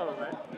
Tell him, mate.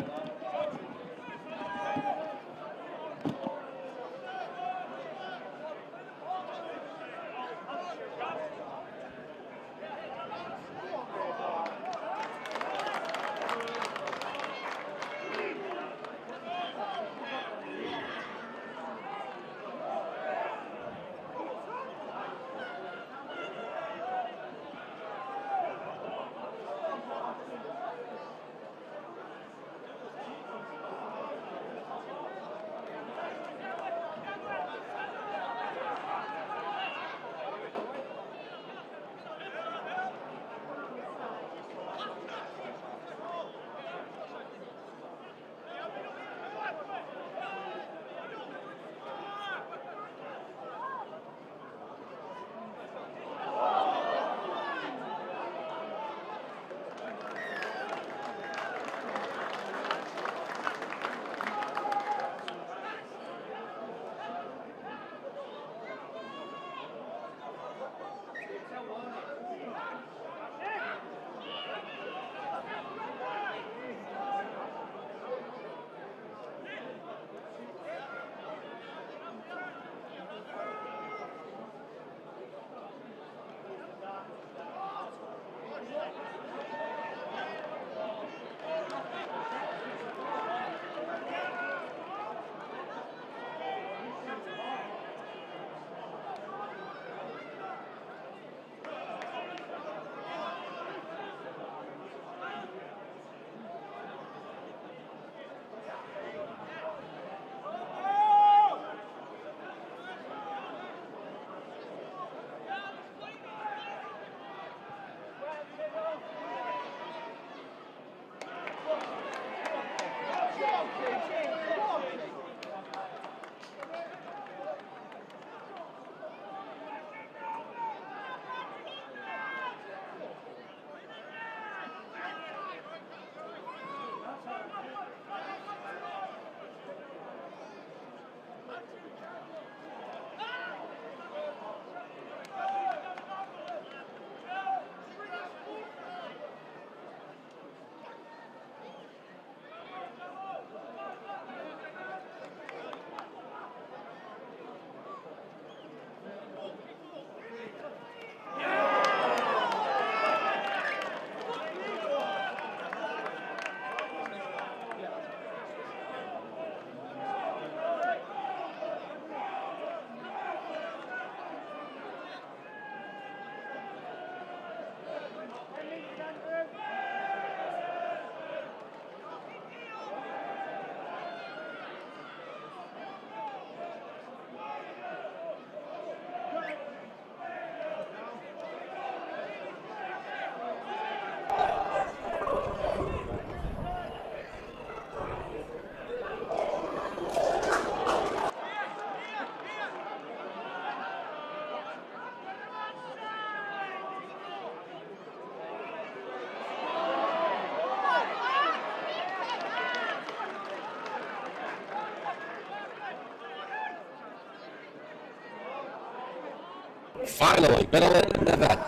Finally, middle in the event.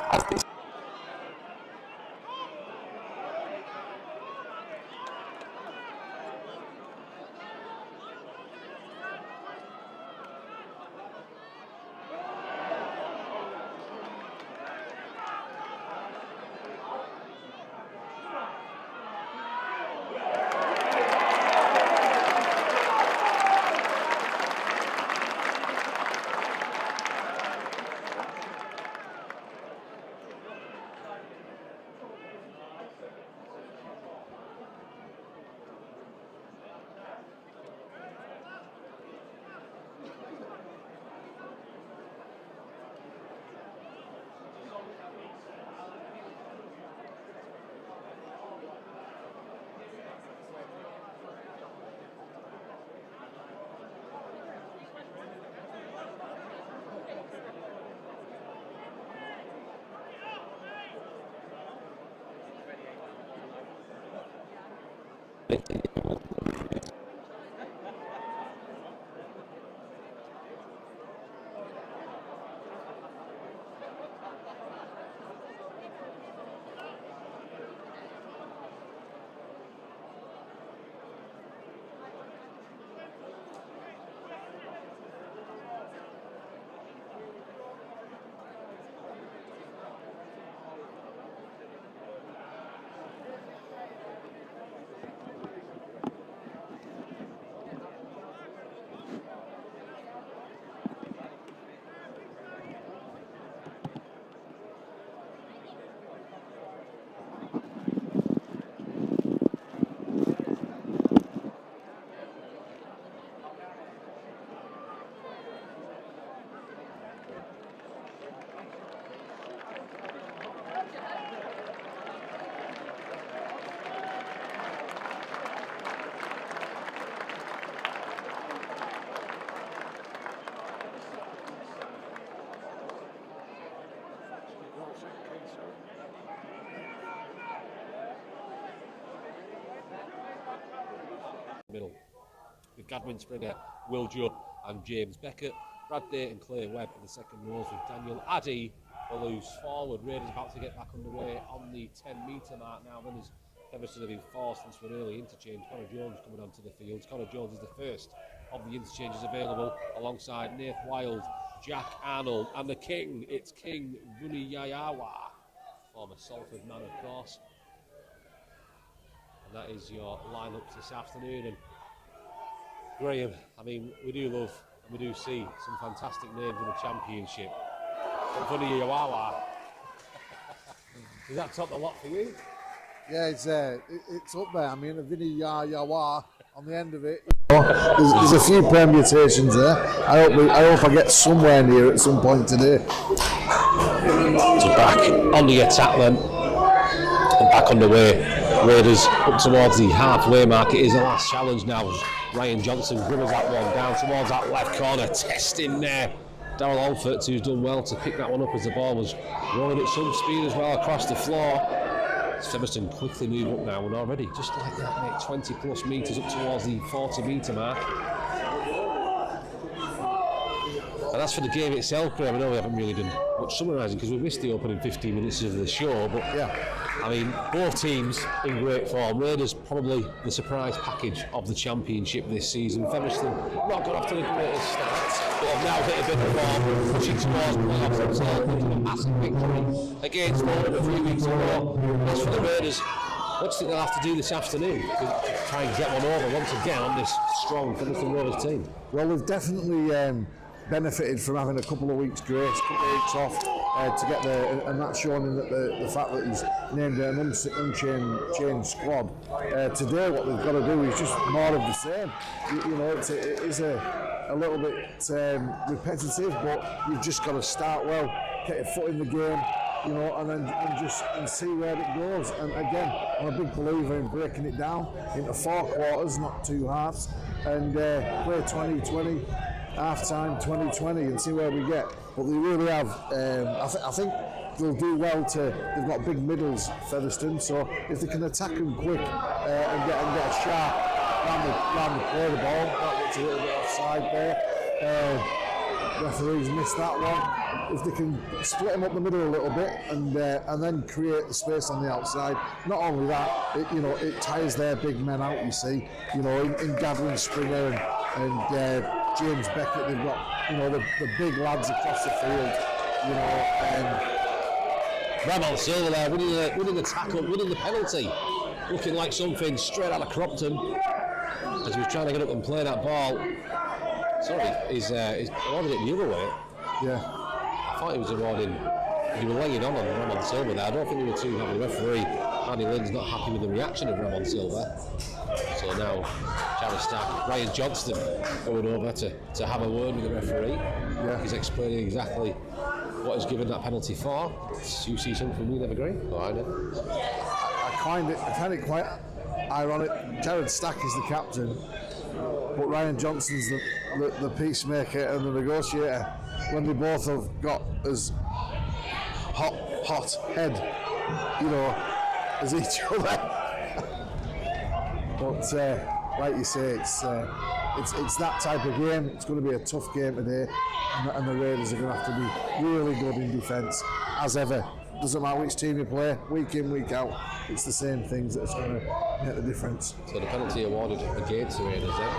Middle with Gadwin Springer, Will Judd and James Beckett. Brad Day and Clay Webb in the second rows with Daniel Addy, the loose forward. Raiders about to get back underway on the 10-metre mark now. Then as Featherstone have been forced into an early interchange. Connor Jones coming onto the field. Connor Jones is the first of the interchanges available alongside Nath Wild, Jack Arnold and the King. It's King Vuniyayawa, former Salford man of course. And that is your lineups this afternoon. And Graham, I mean, we do love and we do see some fantastic names in the championship. Vuniyayawa, does that top the lot for you? Yeah, it's up there. I mean, a Vuniyayawa on the end of it. There's a few permutations there. I hope I get somewhere near at some point today. So back on the attack then, and back underway. Raiders up towards the halfway mark. It is the last challenge now. Ryan Johnson grimmers that one down towards that left corner, testing there. Darryl Alford, who's done well to pick that one up as the ball was rolling at some speed as well across the floor. Featherstone quickly move up now, and already, just like that, mate, 20 plus metres up towards the 40-metre mark. And as for the game itself, Graham, I know we haven't really done much summarising because we missed the opening 15 minutes of the show, but yeah, I mean, both teams in great form. Raiders probably the surprise package of the championship this season. Featherstone not got off to the greatest start, but have now hit a bit of form, pushing towards playoffs themselves with a massive victory against Barrow 3 weeks ago. As for the Raiders, what do you think they'll have to do this afternoon to try and get one over once again on this strong Featherstone Rovers team? Well, they've definitely benefited from having a couple of weeks grace, a couple of weeks off to get there, and that's shown in the fact that he's named an unchanged squad. Today, what they've got to do is just more of the same. You know, it is a little bit repetitive, but you've just got to start well, get your foot in the game, you know, and see where it goes. And again, I'm a big believer in breaking it down into 4 quarters, not 2 halves, and play 20-20. Half-time 2020 and see where we get. But they really have, I think they'll do well they've got big middles, Featherstone, so if they can attack them quick and get a sharp round the play the ball, that looks a little bit offside there. Referees missed that one. If they can split them up the middle a little bit and then create the space on the outside, not only that, it tires their big men out, you see, you know, in Gadwin Springer and James Beckett, they've got, you know, the big lads across the field, you know. Ramon Silva there, winning the tackle, winning the penalty, looking like something straight out of Cropton as he was trying to get up and play that ball. Sorry, he's awarded it the other way. Yeah. I thought he was awarding, he was laying on Ramon Silva there. I don't think they were too happy. The referee, Andy Lynn's not happy with the reaction of Ramon Silva. So now, Charlie Stark, Ryan Johnston going over to have a word with the referee. Yeah. He's explaining exactly what he's given that penalty for. You see something we never agree? Oh, I know. I find it quite ironic. Jared Stack is the captain, but Ryan Johnston's the peacemaker and the negotiator, when they both have got as hot head, you know, as each other. But like you say, it's that type of game. It's going to be a tough game today, and the Raiders are going to have to be really good in defence, as ever. Doesn't matter which team you play, week in, week out, it's the same things that's going to make the difference. So the penalty awarded against the Raiders then.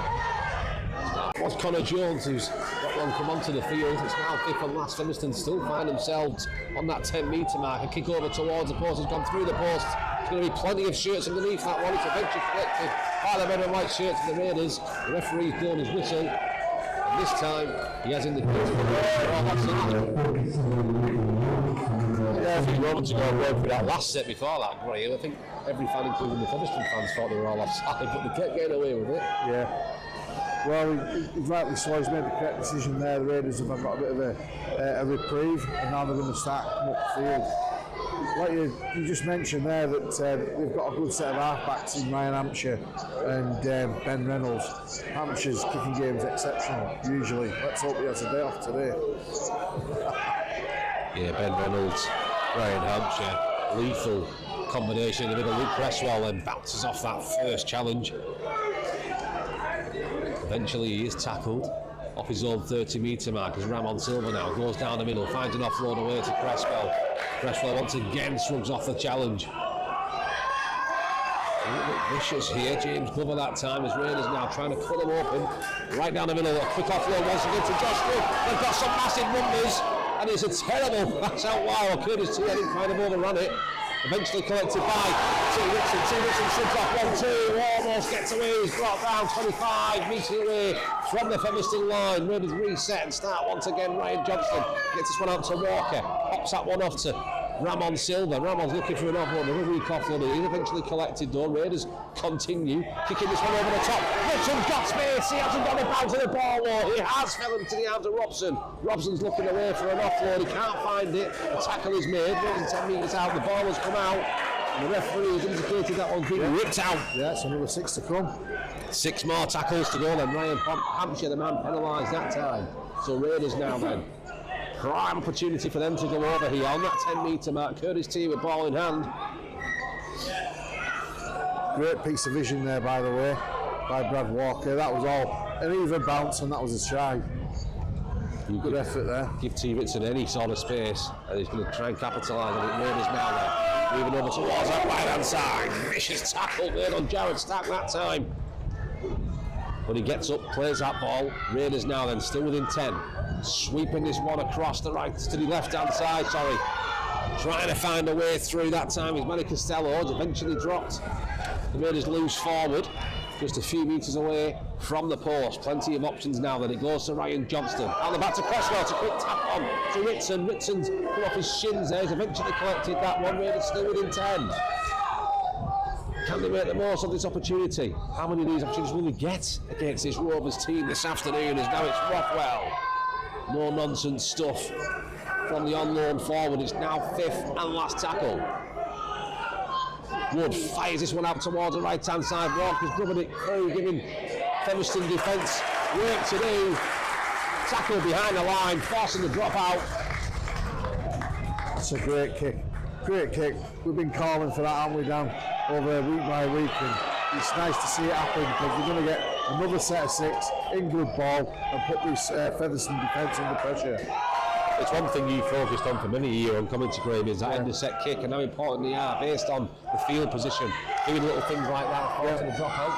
Was Connor Jones, who's got one come onto the field. It's now fifth and last. Featherstone still find themselves on that 10-metre mark. A kick over towards the post has gone through the post. There's going to be plenty of shirts underneath that one. It's eventually collected by the red and white shirts of the Raiders. The referee's blown his whistle. And this time, he has indicated a few moments ago, I went through that last set before that, Graham. I think every fan, including the Featherstone fans, thought they were all offside, but they kept getting away with it. Yeah. Well, he's rightly so. He's made the correct decision there. The Raiders have got a bit of a reprieve, and now they're going to start coming up the field. Like you just mentioned there, that they've got a good set of halfbacks in Ryan Hampshire and Ben Reynolds. Hampshire's kicking game is exceptional, usually. Let's hope he has a day off today. Yeah, Ben Reynolds Ryan Hampshire, lethal combination in the middle. Luke Cresswell then bounces off that first challenge. Eventually he is tackled off his own 30-metre mark as Ramon Silva now goes down the middle, finds an offload away to Cresswell. Cresswell once again shrugs off the challenge. A little bit vicious here, James Glover that time as Raiders now trying to cut them open. Right down the middle, a quick offload once again to Josh Wood. They've got some massive numbers and it's a terrible pass out wide. Curtis T. Heading kind of overran it. Eventually collected by T. Ritson. T. Ritson shoots off 1-2, almost gets away. He's brought down 25 metres away from the Featherstone line. Raiders reset and start once again. Ryan Johnston gets this one out to Walker. Pops that one off to Ramon Silva. Ramon's looking for an offload, another weak offload. He's eventually collected though. Raiders continue kicking this one over the top. Richard's got space. He hasn't got the bounce of the ball though. He has fell into the arms of Robson. Robson's looking away for an offload. He can't find it. A tackle is made. Raiders 10 metres out. The ball has come out. And the referee has indicated that one's been ripped out. Yeah, it's another 6 to come. 6 more tackles to go then. Ryan Hampshire, the man penalised that time. So Raiders now then. Prime opportunity for them to go over here on that 10-metre mark. Curtis T with ball in hand. Great piece of vision there, by the way, by Brad Walker. That was all an even bounce, and that was a try. Good effort there. Give T. Ritson any sort of space, and he's going to try and capitalise on it. Raiders now there, moving over towards that right-hand side. Vicious tackle made on Jared Stack that time. But he gets up, plays that ball. Raiders now then, still within 10. Sweeping this one across the right to the left-hand side, sorry. Trying to find a way through that time is Manny Costello. Eventually dropped. The Raiders lose forward, just a few metres away from the post. Plenty of options now then. It goes to Ryan Johnston. Out the back to Cresswell to quick tap on to Ritson. Ritson's come off his shins there. He's eventually collected that one. Raiders still within 10. Can they make the most of this opportunity? How many of these opportunities will they get against this Rovers team this afternoon? As now it's Rothwell. No nonsense stuff from the on-loan forward. It's now 5th and last tackle. Wood fires this one out towards the right-hand side. Walker's grubbing it through, giving Featherstone defence work to do. Tackle behind the line, forcing the drop out. That's a great kick. Great kick. We've been calling for that, haven't we, Dan? Over week by week, and it's nice to see it happen because we're going to get another set of 6 in good ball and put this Featherstone defence under pressure. It's one thing you focused on for many years on coming to Graham is that end of set kick and how important they are based on the field position. Doing little things like that, forcing the drop out,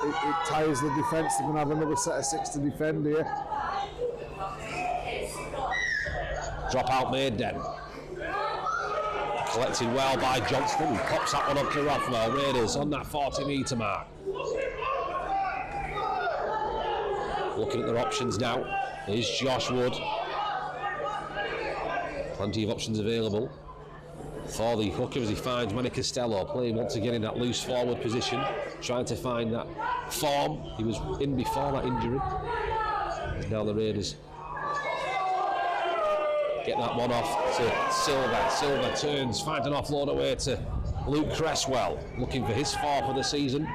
It tires the defence. They're going to have another set of 6 to defend here. Drop out made then. Collected well by Johnston, who pops that one up to Rothwell. Raiders on that 40-metre mark. Looking at their options now is Josh Wood. Plenty of options available for the hooker as he finds Manny Costello playing once again in that loose forward position, trying to find that form he was in before that injury. As now the Raiders get that one off to Silva. Silva turns, finds an offload away to Luke Cresswell, looking for his 4th of the season.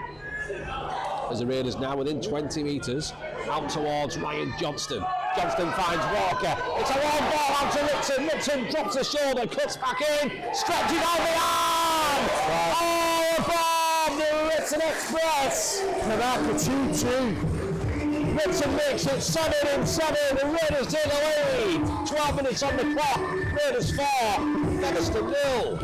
As the Raiders now within 20 metres, out towards Ryan Johnston. Johnston finds Walker. It's a long ball out to Ritson. Ritson drops the shoulder, cuts back in, stretches out the arm. Oh, above the Ritson Express. Tanaka 2-2. Ritson makes it 7-7. The Raiders take the lead. 12 minutes on the clock. Raiders 4, Featherstone 0.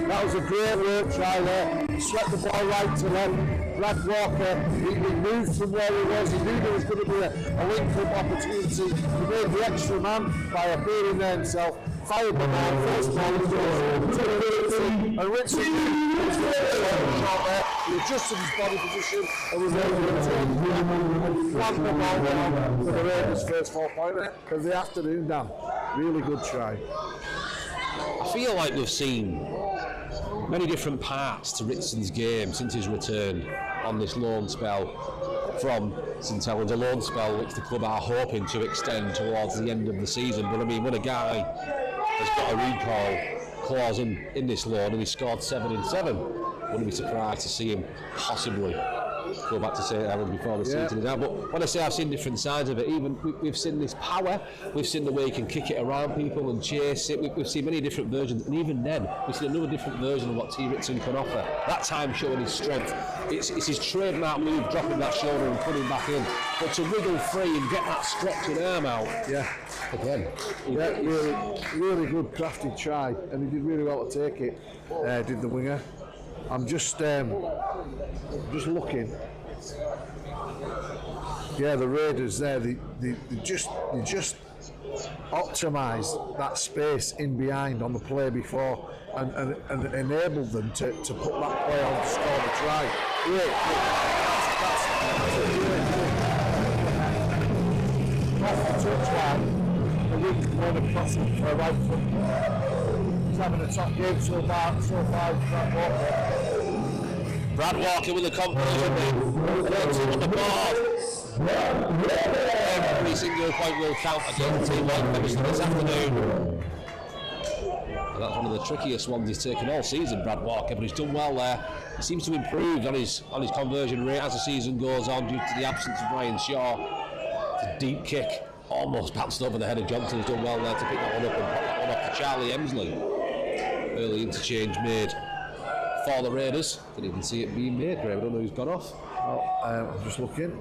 That was a great work try there. Swept the ball right to left. Brad Walker, he moved from where he was. He knew there was going to be a link-up opportunity. He made the extra man by appearing there himself. Fired the ball, first ball, and Richard was shot there. He adjusted his body position and was able to flag the ball down for the Raiders' first 4-pointer of the afternoon. Dan, really good try. I feel like we've seen many different parts to Ritson's game since his return on this loan spell from St Helens, a loan spell which the club are hoping to extend towards the end of the season. But I mean, when a guy has got a recall clause in this loan and he scored 7 in 7, wouldn't be surprised to see him possibly go back to St Helens before the season is out. But when I say I've seen different sides of it, even we've seen this power, we've seen the way he can kick it around people and chase it. We've seen many different versions, and even then, we've seen another different version of what T. Ritson can offer. That time showing his strength. It's his trademark move, dropping that shoulder and putting back in. But to wiggle free and get that stretching arm out, again. Really good crafted try, and he did really well to take it. Did the winger. I'm just looking. Yeah, the Raiders there. They just optimised that space in behind on the play before, and enabled them to put that play on to score the try. Off the touchline, the league made a crossing for a right foot. He's having a top game so far. Brad Walker with the conversion. On the board. Every single point will count against the team like Featherstone this afternoon. And that's one of the trickiest ones he's taken all season, Brad Walker, but he's done well there. He seems to have improved on his conversion rate as the season goes on due to the absence of Ryan Shaw. It's a deep kick, almost bounced over the head of Johnson. He's done well there to pick that one up and pop that one off to Charlie Emsley. Early interchange made for the Raiders. Didn't even see it being made, Graham. I don't know who's gone off. I'm just looking.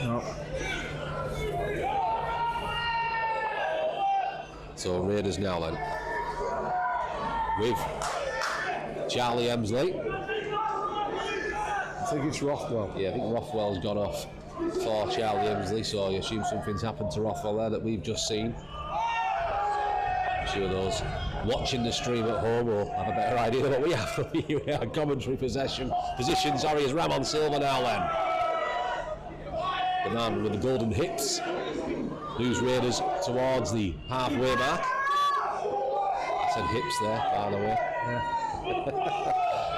No. So Raiders now then. With Charlie Emsley. I think it's Rothwell. Yeah, I think Rothwell's gone off for Charlie Emsley, so I assume something's happened to Rothwell there that we've just seen. I'm sure those watching the stream at home will have a better idea than what we have from you. Our commentary position, is Ramon Silva now then. The man with the golden hips. Lose Raiders towards the halfway mark. I said hips there, by the way.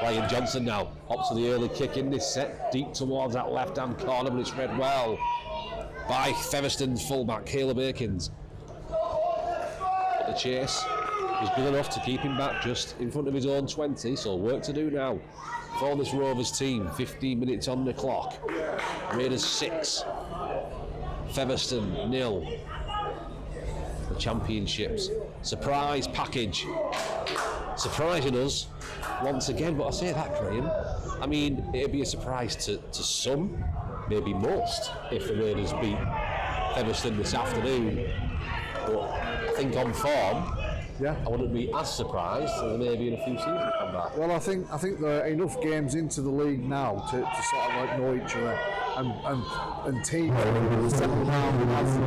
Ryan Johnson now opts for the early kick in this set, deep towards that left-hand corner, but it's read well by Featherstone's fullback, Caleb Akins. But the chase was good enough to keep him back just in front of his own 20, so work to do now for this Rovers team. 15 minutes on the clock. Raiders 6, Featherstone 0. The championships surprise package, surprising us once again. But I say that, Graham, I mean, it'd be a surprise to some, maybe most, if the Raiders beat Featherstone this afternoon. But I think on form, I wouldn't be as surprised as maybe in a few seasons come back. Well, I think there are enough games into the league now to sort of like know each other and teams settle down as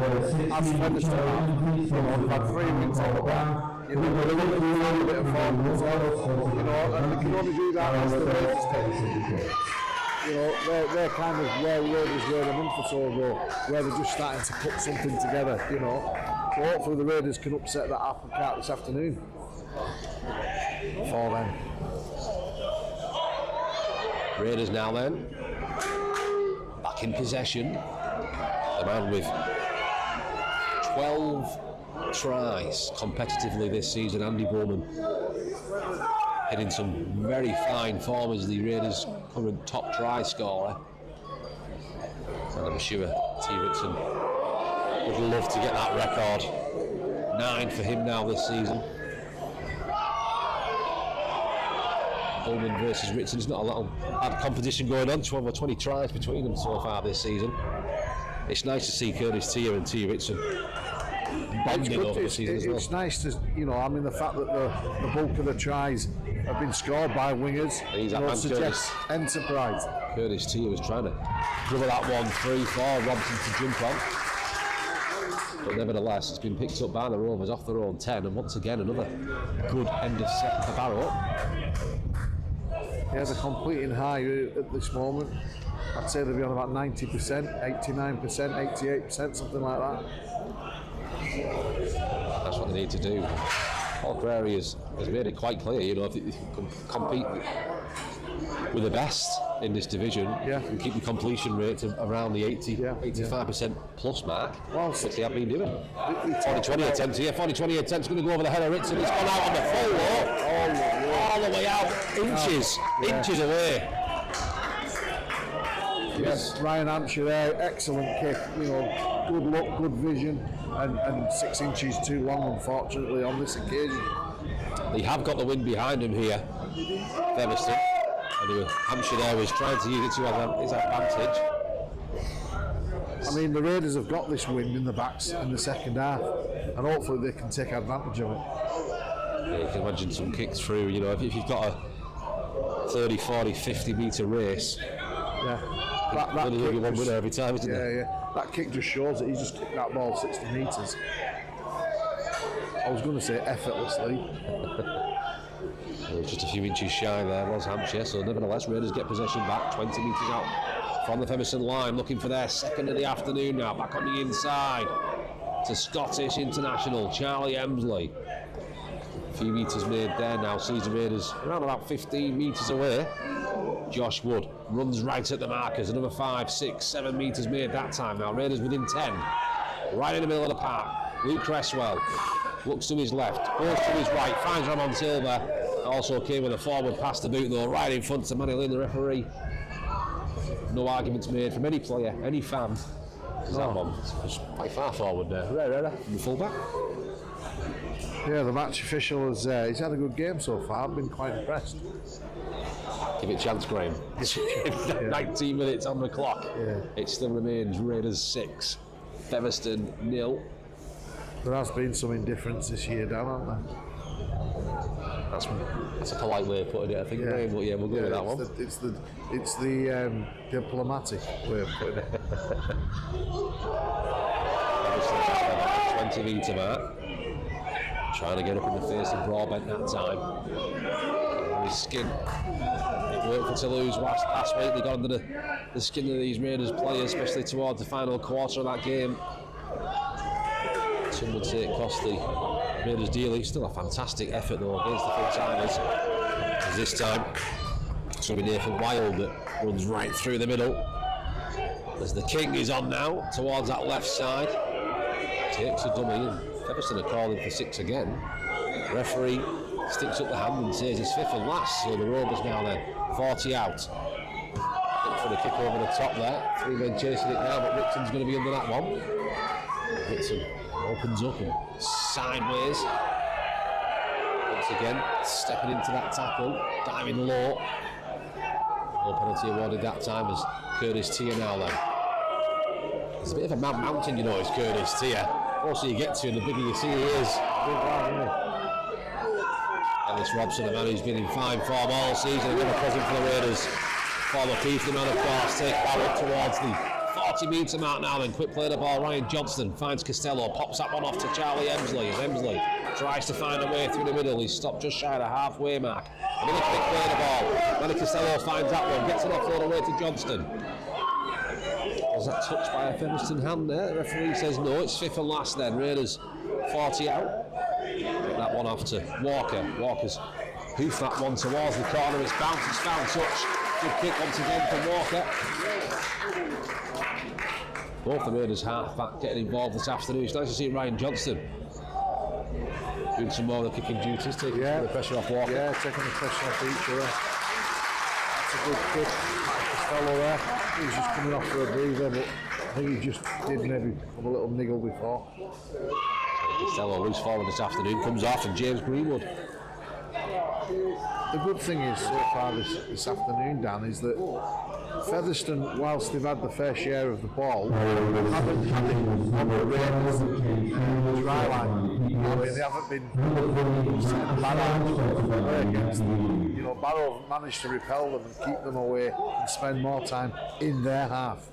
Featherstone. They've had 3 wins on the back. You know, they're looking for a bit of form as well. You know, and they can only do that as the Raiders take. You know, they're kind of where Raiders were a month or so ago, where they're just starting to put something together. You know. So hopefully the Raiders can upset that apple cart this afternoon for them. Raiders now then, back in possession. The man with 12 tries competitively this season, Andy Bowman, hitting some very fine form as the Raiders' current top try scorer. And I'm sure T. Ritson would love to get that record. 9 for him now this season. Bowman versus Ritson. There's not a lot of bad competition going on. 12 or 20 tries between them so far this season. It's nice to see Curtis Tier and T. Ritson bonding over the season as well. It's nice to, you know, I mean, the fact that the bulk of the tries have been scored by wingers, suggests enterprise. Curtis Tier was trying to dribble that 1-3 for Robson to jump on. But nevertheless, it's been picked up by the Rovers off their own 10, and once again, another good end of set for Barrow. Yeah, they're completing high at this moment. I'd say they'll be on about 90%, 89%, 88%, something like that. That's what they need to do. Paul Crary has made it quite clear, you know, if you can compete with the best in this division, and keep the completion rate to around the 85% plus mark, which they have been doing. 40-20 attempts here, 40-20 attempts, going to go over the head of Ritson. It's gone out on the full wall, all the way out, inches away. Ryan Hampshire there, excellent kick, you know, good look, good vision, and 6 inches too long, unfortunately, on this occasion. They have got the wind behind him here, Featherstone, and Hampshire there was trying to use it to his advantage. I mean, the Raiders have got this wind in the backs in the second half, and hopefully they can take advantage of it. Yeah, you can imagine some kicks through, you know, if you've got a 30, 40, 50 metre race, that only kick be one winner every time, isn't it? Yeah. That kick just shows that he's just kicked that ball 60 metres. I was going to say effortlessly. It was just a few inches shy there, was Hampshire, so nevertheless, Raiders get possession back, 20 metres out from the Featherstone line, looking for their second of the afternoon now, back on the inside to Scottish international Charlie Emsley. A few metres made there now, sees the Raiders around about 15 metres away. Josh Wood runs right at the markers, another 5, 6, 7 metres made that time now. Raiders within 10, right in the middle of the park. Luke Cresswell looks to his left, goes to his right, finds Ramon Silva. Also came with a forward pass to boot though, right in front of Manny Lynn, the referee. No arguments made from any player, any fan. That one was quite far forward there. From the fullback. Yeah, the match official has he's had a good game so far. I've been quite impressed. Give it a chance, Graham. 19 minutes on the clock. Yeah. It still remains Raiders 6, Featherstone 0. There has been some indifference this year, Dan, hasn't there? That's a polite way of putting it, I think, Graham, but yeah, we'll go with that one. It's the diplomatic way of putting it. 20 metre mark. Trying to get up in the face of Broadbent that time. His skin. It worked for Toulouse last week. They got under the skin of these Raiders players, especially towards the final quarter of that game. Some would say it cost the Raiders dearly. Still a fantastic effort though against the full-timers. As this time, it's going to be Nathan Wild that runs right through the middle. As the King is on now, towards that left side. Takes a dummy in. Featherstone are calling for 6 again. Referee sticks up the hand and says it's 5th and last. So the Rovers now then, 40 out. Look for the kick over the top there. 3 men chasing it now, but Ripton's going to be under that one. Ripton opens up and sideways. Once again, stepping into that tackle, diving low. No penalty awarded that time as Curtis Tier now then. It's a bit of a mad mountain, you know, it's Curtis Tier. The closer you get to him, the bigger you see he is. Ellis Robson, a man who's been in fine form all season, another present for the Raiders. Former Keith, the man of course, take Barrow towards the 40 metre mark now then. Quick play the ball, Ryan Johnston finds Costello, pops that one off to Charlie Emsley. As Emsley tries to find a way through the middle, he's stopped just shy of the halfway mark. Another quick play the ball, Manny Costello finds that one, gets an offload away to Johnston. Was that touched by a Featherstone hand there? The referee says no, it's 5th and last then. Raiders 40 out. Get that one off to Walker. Walker's hoofed that one towards the corner. It's bounced, it's found touch. Good kick once again from Walker. Both the Raiders half-back getting involved this afternoon. It's nice to see Ryan Johnston doing some more of the kicking duties, taking the pressure off Walker. Yeah, taking the pressure off each other. That's a good kick. Costello there. He was just coming off for a breather, but I think he just did maybe have a little niggle before. Costello loose forward this afternoon, comes off, and James Greenwood. The good thing is so far this afternoon, Dan, is that Featherstone, whilst they've had the fair share of the ball, haven't had it on the Raiders' dry line. I mean, they haven't been setting a bad attitude to play against them. You know, Barrow have managed to repel them and keep them away and spend more time in their half.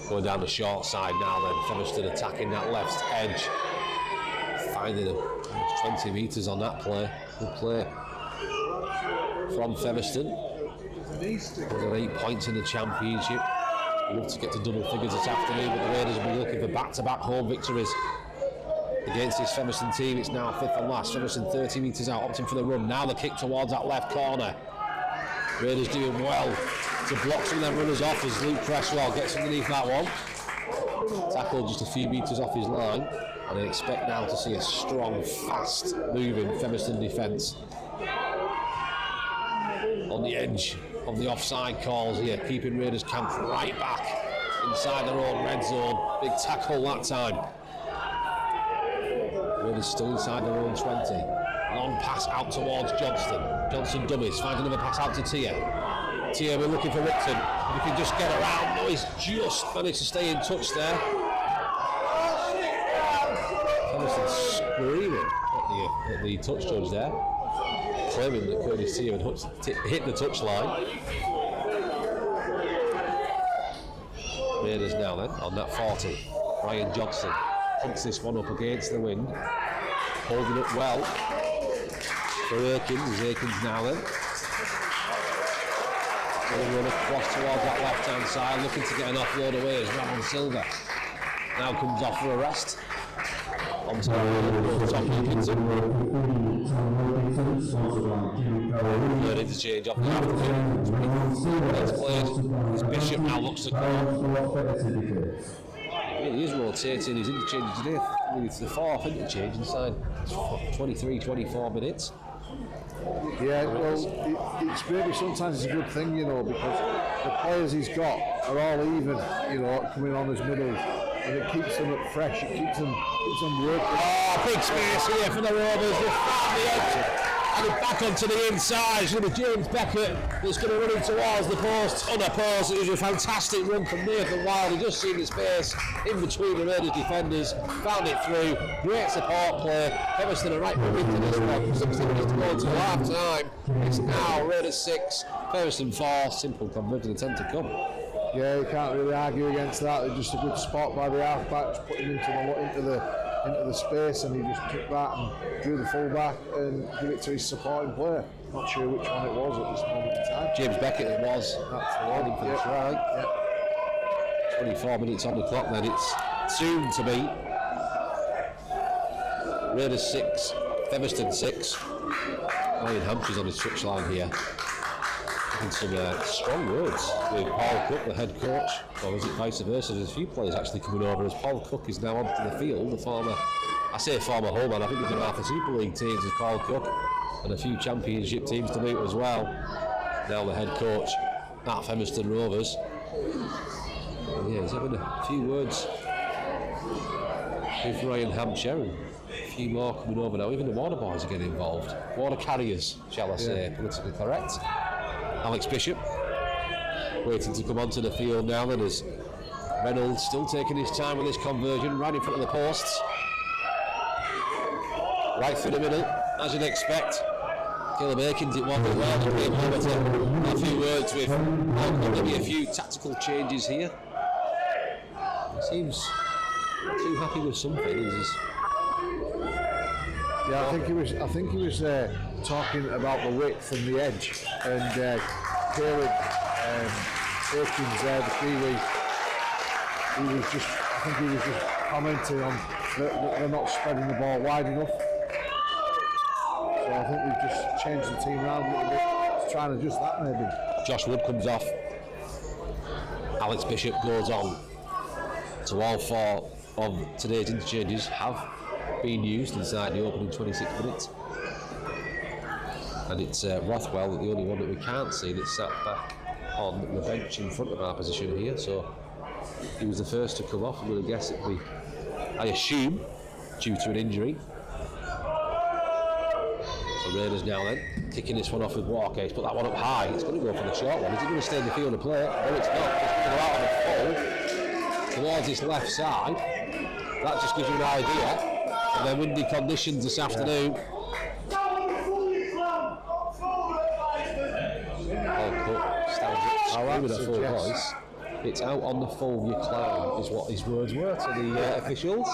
Going down the short side now then, Featherstone attacking that left edge. Finding them 20 metres on that play. Good play from Featherstone. Got 8 points in the championship. Love to get to double figures this afternoon, but the Raiders will be looking for back-to-back home victories against this Featherstone team. It's now 5th and last. Featherstone 30 metres out, opting for the run. Now the kick towards that left corner. Raiders doing well to block some of their runners off as Luke Cresswell gets underneath that one. Tackle just a few metres off his line, and I expect now to see a strong, fast moving Featherstone defence. On the edge of the offside calls here, keeping Raiders camp right back inside their own red zone. Big tackle that time. Raiders still inside their own 20. Long pass out towards Johnston. Johnson dummies, finds another pass out to Tia. Tia, we're looking for Ripton. He can just get around. No, he's just managed to stay in touch there. Featherstone screaming at the touch judge there, claiming that Curtis Tia had hit the touchline. Raiders now then on that 40. Ryan Johnson hunts this one up against the wind, holding up well for Aikens. Aikens now then. Going to run across towards that left-hand side, looking to get an offload away as Ramon Silva now comes off for a rest. Onto Tom Wilkinson. Third interchange off the afternoon. It's played. It's Bishop now looks to come on. He is rotating his interchange today. It's the fourth interchange inside 23-24 minutes. Yeah, well, it's maybe sometimes it's a good thing, you know, because the players he's got are all even, you know, coming on as middle, and it keeps them up fresh, it keeps them working. Oh, big space here for the Rovers. They've found the edge, and it's back onto the inside. It's going to be James Beckett that's going to run in towards the post, on a post. It was a fantastic run from Nathan Wild. He just seen the space in between the Raiders defenders, found it through. Great support play. Featherstone are right back into this one. 16 minutes to go until half time. It's now Raiders 6, Featherstone 4. Simple converted attempt to come. Yeah, you can't really argue against that. It's just a good spot by the half-back, just put him into the space, and he just took that and drew the full-back and gave it to his supporting player. Not sure which one it was at this moment in time. James Beckett it was. That's the one. That's right. Yep. 24 minutes on the clock then. It's soon to be Raiders 6, Featherstone 6. Ryan Hampshire's on his touchline here. And some strong words with Paul Cook, the head coach, or is it vice versa? There's a few players actually coming over as Paul Cook is now onto the field. The former, I say former home man, I think he's been half the Super League teams as Paul Cook, and a few championship teams to boot as well. Now the head coach at Featherstone Rovers. And yeah, he's having a few words with Ryan Hampshire, and a few more coming over now. Even the water boys are getting involved. Water carriers, shall I say, politically correct. Alex Bishop waiting to come onto the field now then, as Reynolds still taking his time with this conversion, right in front of the posts. Right through the middle, as you'd expect. Caleb Aikens it was as well. A few words with maybe a few tactical changes here. He seems too happy with something. Yeah, I think he was talking about the width and the edge, and Caleb Aikens there, the Kiwi, I think he was just commenting on that they're not spreading the ball wide enough. So I think we've just changed the team around a little bit to try and adjust that maybe. Josh Wood comes off. Alex Bishop goes on. So all four of today's interchanges have been used inside the opening 26 minutes. And it's Rothwell, the only one that we can't see, that's sat back on the bench in front of our position here. So he was the first to come off. I'm going to guess it'll be, I assume, due to an injury. So Raiders now then, kicking this one off with Walker. He's put that one up high. It's going to go for the short one. Is it going to stay in the field and play? No, it's not. It's going to go out on the full towards his left side. That just gives you an idea. And then windy conditions this afternoon. With a full voice. It's out on the full you climb, is what his words were to the officials.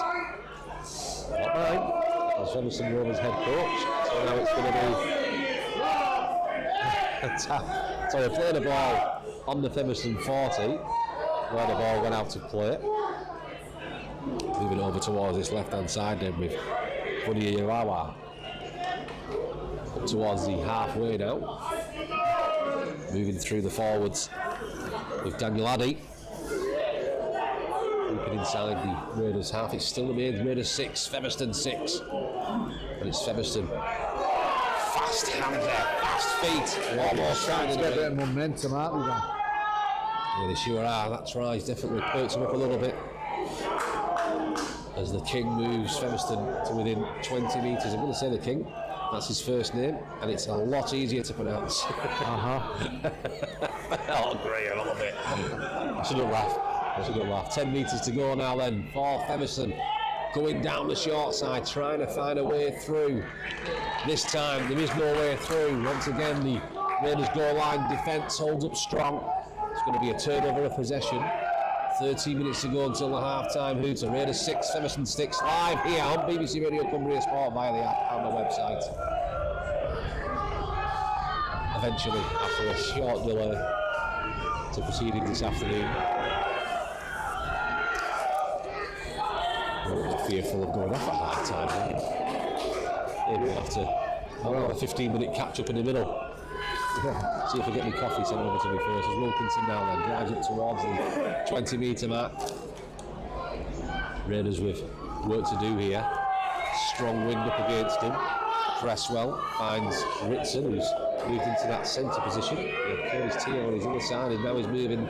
Not mine. As Featherstone Rovers head coach. So now it's going to be a tap. So they're playing the ball on the Featherstone 40, where the ball went out to play. Moving over towards this left-hand side then with Funny Urawa. Up towards the halfway now. Moving through the forwards with Daniel Addy. Keeping inside the Raiders half. It still remains Raiders 6, Featherstone 6. And it's Featherstone fast Fast hands there, fast feet, almost trying to get a bit of momentum, aren't they, Dan? Yeah, they sure are. That tries definitely perks him up a little bit. As the King moves Featherstone to within 20 metres. I'm going to say the King, that's his first name, and it's a lot easier to pronounce. Oh, Graham, a little bit. I shouldn't laugh. 10 metres to go now then for Featherstone. Going down the short side, trying to find a way through. This time, there is no way through. Once again, the Raiders goal line defence holds up strong. It's going to be a turnover of possession. 13 minutes to go until the half-time hooter. Raiders 6, Featherstone 6, live here on BBC Radio Cumbria Sport via the app and the website. Eventually, after a short delay to proceedings this afternoon. I'm fearful of going off at half-time. Maybe we'll have to a 15-minute catch-up in the middle. See if I get my coffee sent over to me first. As Wilkinson now then drives up towards the 20-metre mark. Raiders with work to do here. Strong wind up against him. Cresswell finds Ritson, who's moved into that centre position. Curtis Teo on his other side, and now he's moving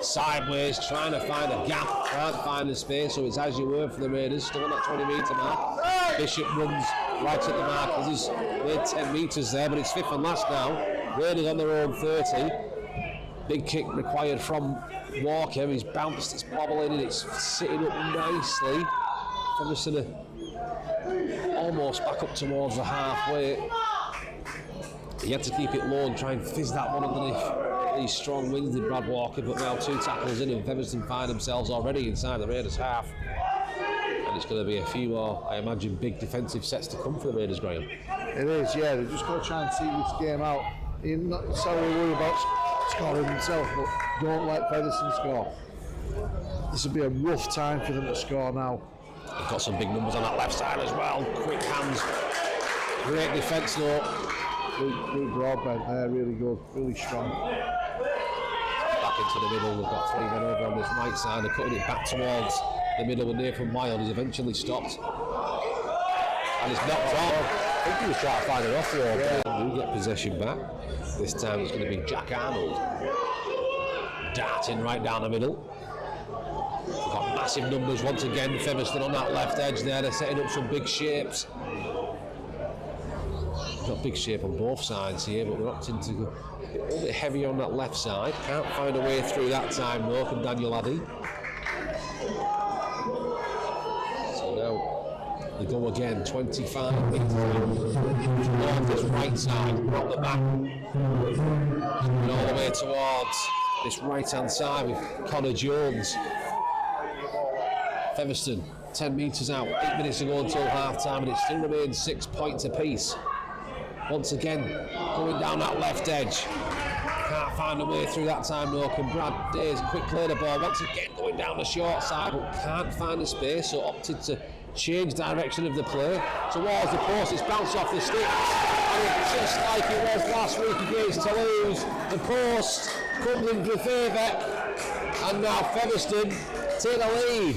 sideways, trying to find a gap, can't find the space, so it's as you were for the Raiders, still on that 20-metre mark. Bishop runs right at the mark, he's made 10 metres there, but it's fifth and last now. Raiders on their own 30. Big kick required from Walker. He's bounced, it's bobbling, and it's sitting up nicely. Featherstone almost back up towards the halfway. He had to keep it low and try and fizz that one underneath these strong winds, did Brad Walker, but now 2 tackles in and Featherstone find themselves already inside the Raiders half. And it's going to be a few more, I imagine, big defensive sets to come for the Raiders, Graham. It is, yeah. They're just going to try and see this game out. You're not necessarily worried about scoring himself, but don't let Featherstone score. This will be a rough time for them to score now. They've got some big numbers on that left side as well. Quick hands. Great defence though. Luke Broadbent there, really good, really strong. Back into the middle. We've got 3 men over on this right side. They're cutting it back towards the middle with Nathan Wild. He's eventually stopped. And he's knocked on. I think he was trying to find it off the old there. We get possession back. This time it's going to be Jack Arnold. Darting right down the middle. We've got massive numbers once again. Featherstone on that left edge there. They're setting up some big shapes. We've got big shape on both sides here, but we're opting to go a little bit heavier on that left side. Can't find a way through that time though, from Daniel Addy. So now they go again, 25 metres towards this right side, not the back. And all the way towards this right hand side with Connor Jones. Featherstone 10 metres out, 8 minutes to go until half time, and it still remains 6 points apiece. Once again, going down that left edge. Can't find a way through that time though. Can Brad Days quick clear the ball. Once again going down the short side, but can't find the space, so opted to change direction of the play towards the post. It's bounced off the sticks, and just like it was last week against Toulouse, the post comes into favour, and now Featherstone take the lead.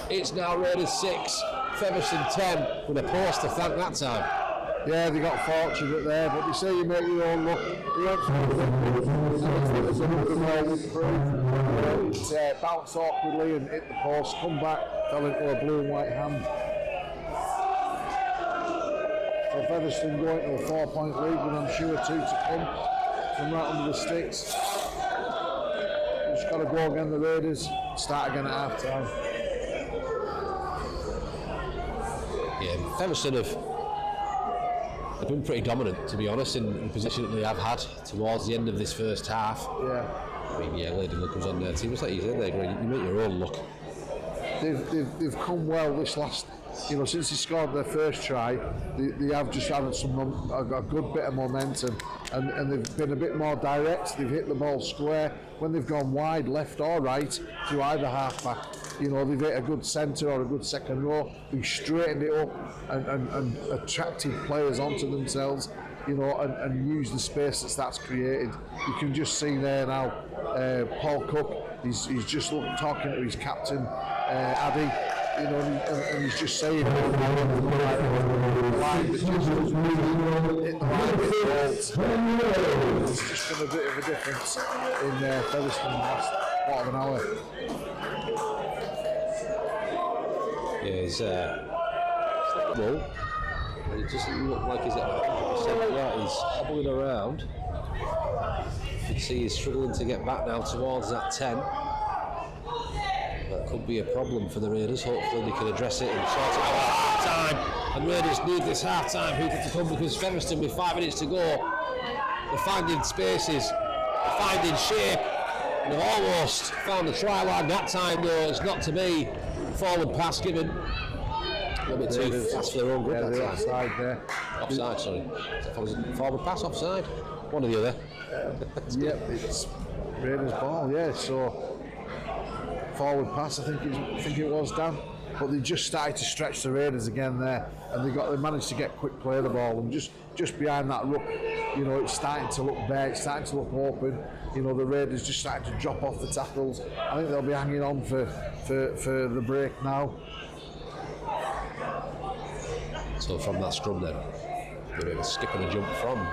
It's now Raiders 6, Featherstone 10, with a post to thank that time. Yeah, they got fortunate there, but they say you make your own luck. They went for it bounced awkwardly and hit the post, come back, fell into a blue and white hand. So Featherstone going to a 4-point lead, but I'm sure 2 to come from right under the sticks. Just got to go again, the Raiders, start again at half time. Yeah, Featherstone they've been pretty dominant, to be honest, in the position that they have had towards the end of this first half. Yeah. I mean, yeah, Lady Luck was on their team. It's like you said there, Greg, you make your own luck. They've come well this last, since they scored their first try, they have just had a good bit of momentum, and they've been a bit more direct. They've hit the ball square when they've gone wide, left or right, to either halfback. They've hit a good centre or a good second row. They've straightened it up and attracted players onto themselves, and used the space that's created. You can just see there now, Paul Cook, he's just talking to his captain, Addy, and he's just saying, hit the line It's just been a bit of a difference in Featherstone in the last quarter of an hour. Yeah, he's well, it doesn't look like he's at 100% yet. He's hobbling around. You can see he's struggling to get back now towards that 10. That could be a problem for the Raiders. Hopefully they can address it and sort it out at half time. And Raiders need this half time hooter to come, because Featherstone, with 5 minutes to go, they're finding spaces, they're finding shape, and they've almost found the try line. That time though, it's not to be. Forward pass given. A little bit too fast for their own good. Yeah, they're offside there. Offside, sorry. Forward pass, offside. One or the other. Yep, it's Raiders' ball, yeah, so forward pass, I think it was, Dan. But they just started to stretch the Raiders again there, and they managed to get quick play of the ball, and just behind that ruck, you know, it's starting to look bare, it's starting to look open. You know, the Raiders just starting to drop off the tackles. I think they'll be hanging on for the break now. So from that scrum then, they were skipping a jump from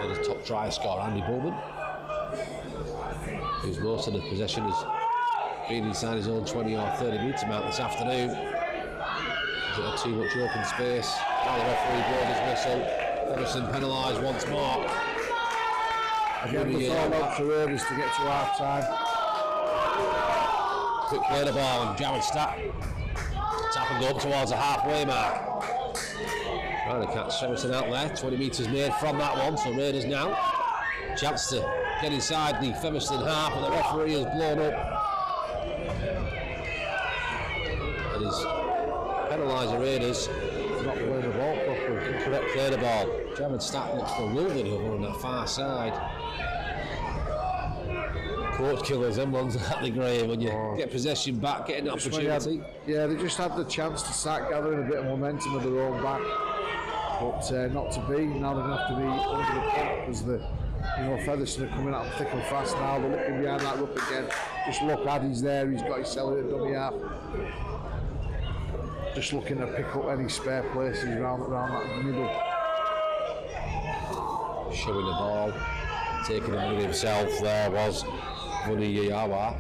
the top try scorer Andy Bowman, whose most of the possession has been inside his own 20 or 30 metre mark this afternoon. He's got too much open space. Now the referee blows his whistle. Featherstone penalised once more. Again, the ball out to Rovers to get to half time. Quick play the ball, and Jared Stapp tap and go up towards the halfway mark. Trying to catch Featherstone out there. 20 metres made from that one, so Raiders now chance to get inside the Featherstone half, and the referee has blown up and he's penalised the Raiders for not playing the ball properly. Incorrect play the ball. Jared Stapp looks bewildered over on that far side. Coach killers, them ones at the grave when you get possession back, getting an opportunity. They just had the chance to start gathering a bit of momentum of their own back, but not to be. Now they're going to have to be under the pump, because Featherstone are coming out thick and fast now. They're looking behind that ruck again. Just look, Addy's there, he's got his cellar at dummy half. Just looking to pick up any spare places around that middle. Showing the ball, taking it with himself there was Vunni Yayawa.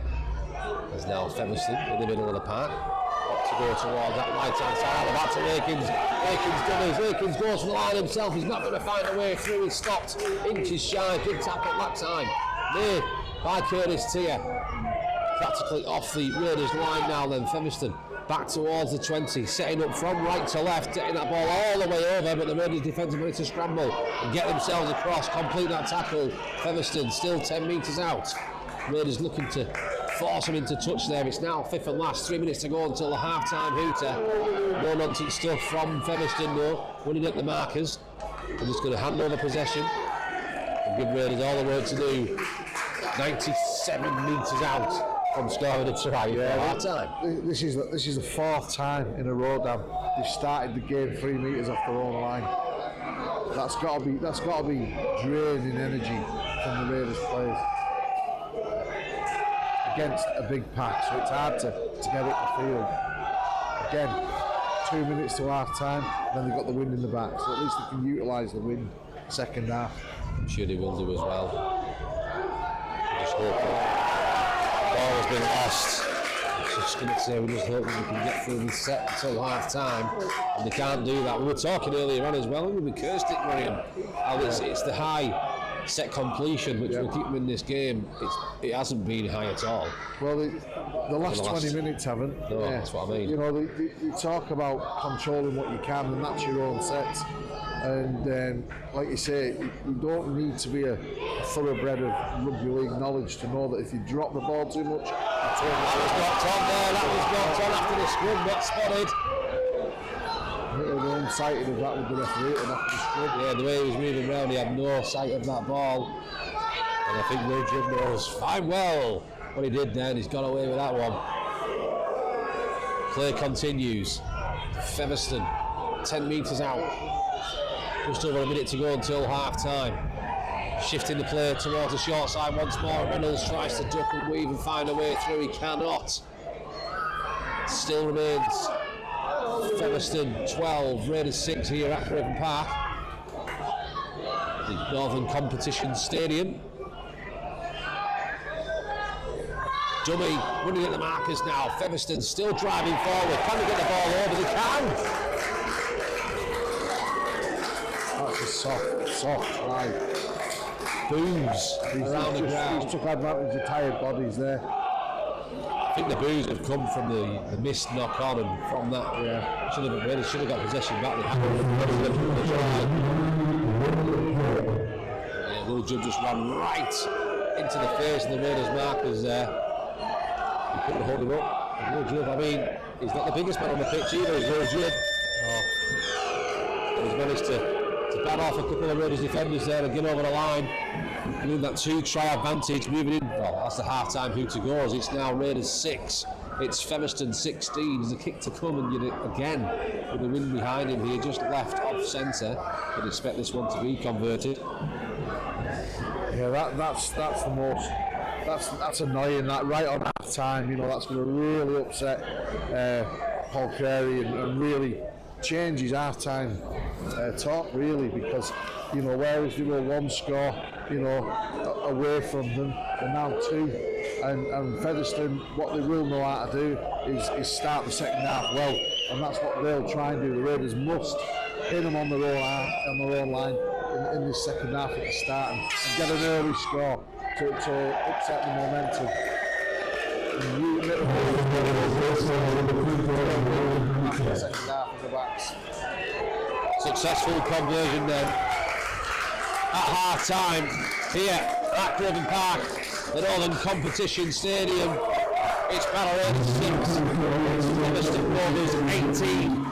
There's now Featherstone in the middle of the park. Up to go towards that right hand side. Back to Akins. Akins goes for the line himself. He's not going to find a way through. He's stopped inches shy. Big tackle that time. Made by Curtis Tier. Practically off the Raiders line now then. Featherstone back towards the 20, setting up from right to left, getting that ball all the way over, but the Raiders defence are ready to scramble and get themselves across, complete that tackle. Featherstone still 10 metres out. Raiders looking to force him into touch there. It's now fifth and last, 3 minutes to go until the half-time hooter. No nonsense stuff from Featherstone though, winning at the markers. They're just going to hand over possession and give Raiders all the work to do. 97 metres out from scoring a try at half time. This is the fourth time in a row, Dan. They've started the game 3 metres off their own line. That's got to be draining energy from the Raiders players against a big pack, so it's hard to get up the field. Again, 2 minutes to half time, then they've got the wind in the back, so at least they can utilise the wind second half. I'm sure they will do as well. Just hope that the ball has been lost. I was just going to say, we just hope that we can get through this set until half time, and they can't do that. We were talking earlier on as well, and we cursed it, William. It's the high set completion which will keep them in this game. It hasn't been high at all. Well, the last 20 minutes haven't. No, that's what I mean. You know, they talk about controlling what you can, and that's your own sets. And like you say, you don't need to be a thoroughbred of rugby league knowledge to know that if you drop the ball too much, That was knocked on after the scrum, not spotted. They were unsighted of that with the referee after the scrum. Yeah, the way he was moving around, he had no sight of that ball. And I think Roger knows fine well what he did then. He's got away with that one. Play continues. Featherstone, 10 metres out. Just over a minute to go until half time. Shifting the play towards the short side once more. Reynolds tries to duck and weave and find a way through. He cannot. Still remains Featherstone 12, Raiders 6 here at Craven Park. the Northern Competition Stadium. Dummy running at the markers now. Featherstone still driving forward. Can they get the ball over? They can. That's a soft try. Boos around the ground. He's took advantage of tired bodies there. I think the boos have come from the missed knock on, and from that, yeah, should have got possession back. Will Judd just ran right into the face of the Raiders markers there. He couldn't hold him up. Will Judd, I mean, he's not the biggest man on the pitch either, is Will Judd. He's managed to bat off a couple of Raiders defenders there and get over the line. Giving that 2-try advantage, moving in. Well, that's the half-time who to goes. It's now Raiders 6. It's Featherstone 16. There's a kick to come, and again, with the wind behind him here, just left off centre. You'd expect this one to be converted. Yeah, that's the most. That's annoying. That right on half time, you know, that's going to really upset Paul Carey and really change his half time talk, really, because you know, whereas they were one score, you know, away from them, and now 2, and Featherstone, what they will know how to do is start the second half well, and that's what they'll try and do. The Raiders must hit them on their own line in this second half at the start and get an early score to upset the momentum. Second half of the backs. Successful conversion then at half time here at Craven Park, the Northern Competition Stadium. It's Barrow 6, Featherstone Rovers 18.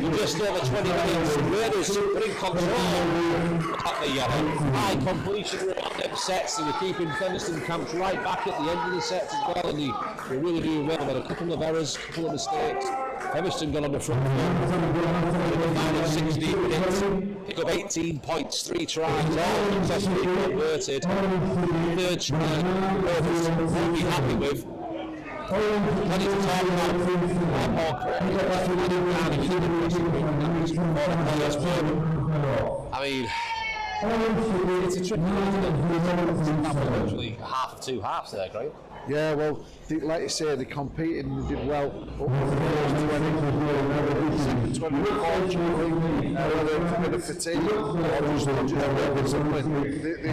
In just over 20 minutes, Raiders are in control at the high completion rate on them sets. They were keeping Featherstone camps right back at the end of the sets as well, and they really doing well. They had a couple of errors, a couple of mistakes. Featherstone got on the front foot in the final 16 minutes. Pick up 18 points, 3 tries, all successfully converted. Third try, Rovers will be happy with. Plenty to talk about. Paul I mean, it's a tricky one. Actually, half of 2 halves there, Graham. Yeah, well, like you say, they competed and they did well. Second 20, unfortunately, whether it's a bit of fatigue or just discipline, they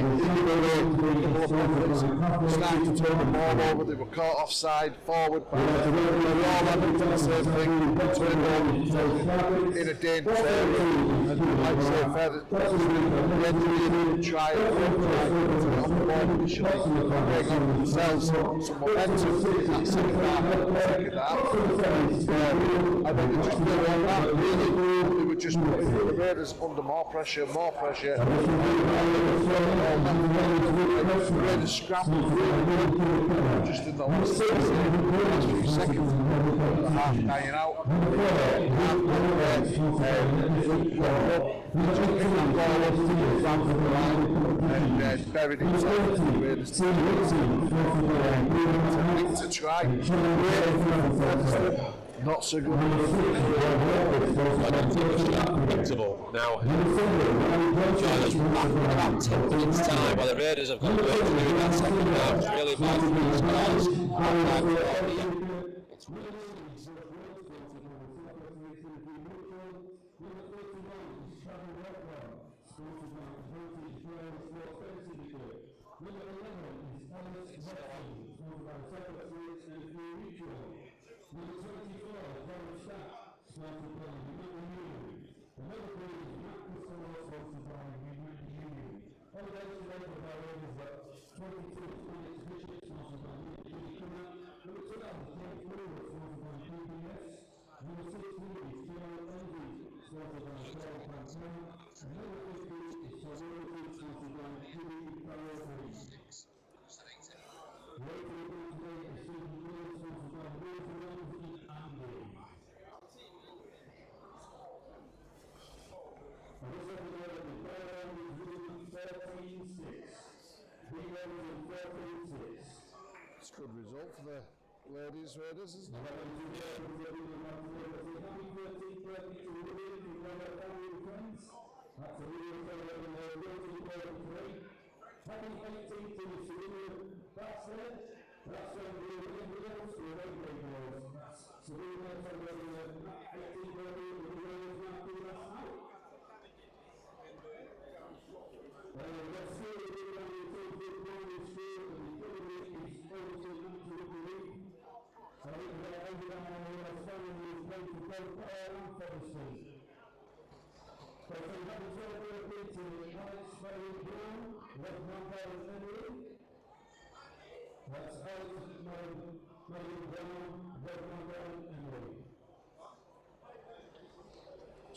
started to turn the ball over. They were caught offside, forward. They all had to do the same thing, turn over in a dangerous area. And like I say, Featherstone try to get on the ball initially, bring on themselves some momentum in that second half. I think they just didn't want that, really. They were just putting the Raiders under more pressure. The Raiders scrambled really just in the last few seconds. The half dying out. And buried himself in the Raiders to try. Not so good. I don't think it's that predictable. Now, about 10 minutes time, while the Raiders have got work to do in that second half. It's really important for these guys. It's really It's a good result for the ladies Raiders, isn't it? that's it. That's when we were in the middle school, so we were going to 18 last night. Let's see if we're going to take the ball school and the other is also to the league. I think that everyone on the phone is going to go and Featherstone. So we have a 12 bit to Alex Barrow Brown, left number Henry. That's Alex Barrow Brown, left number Henry.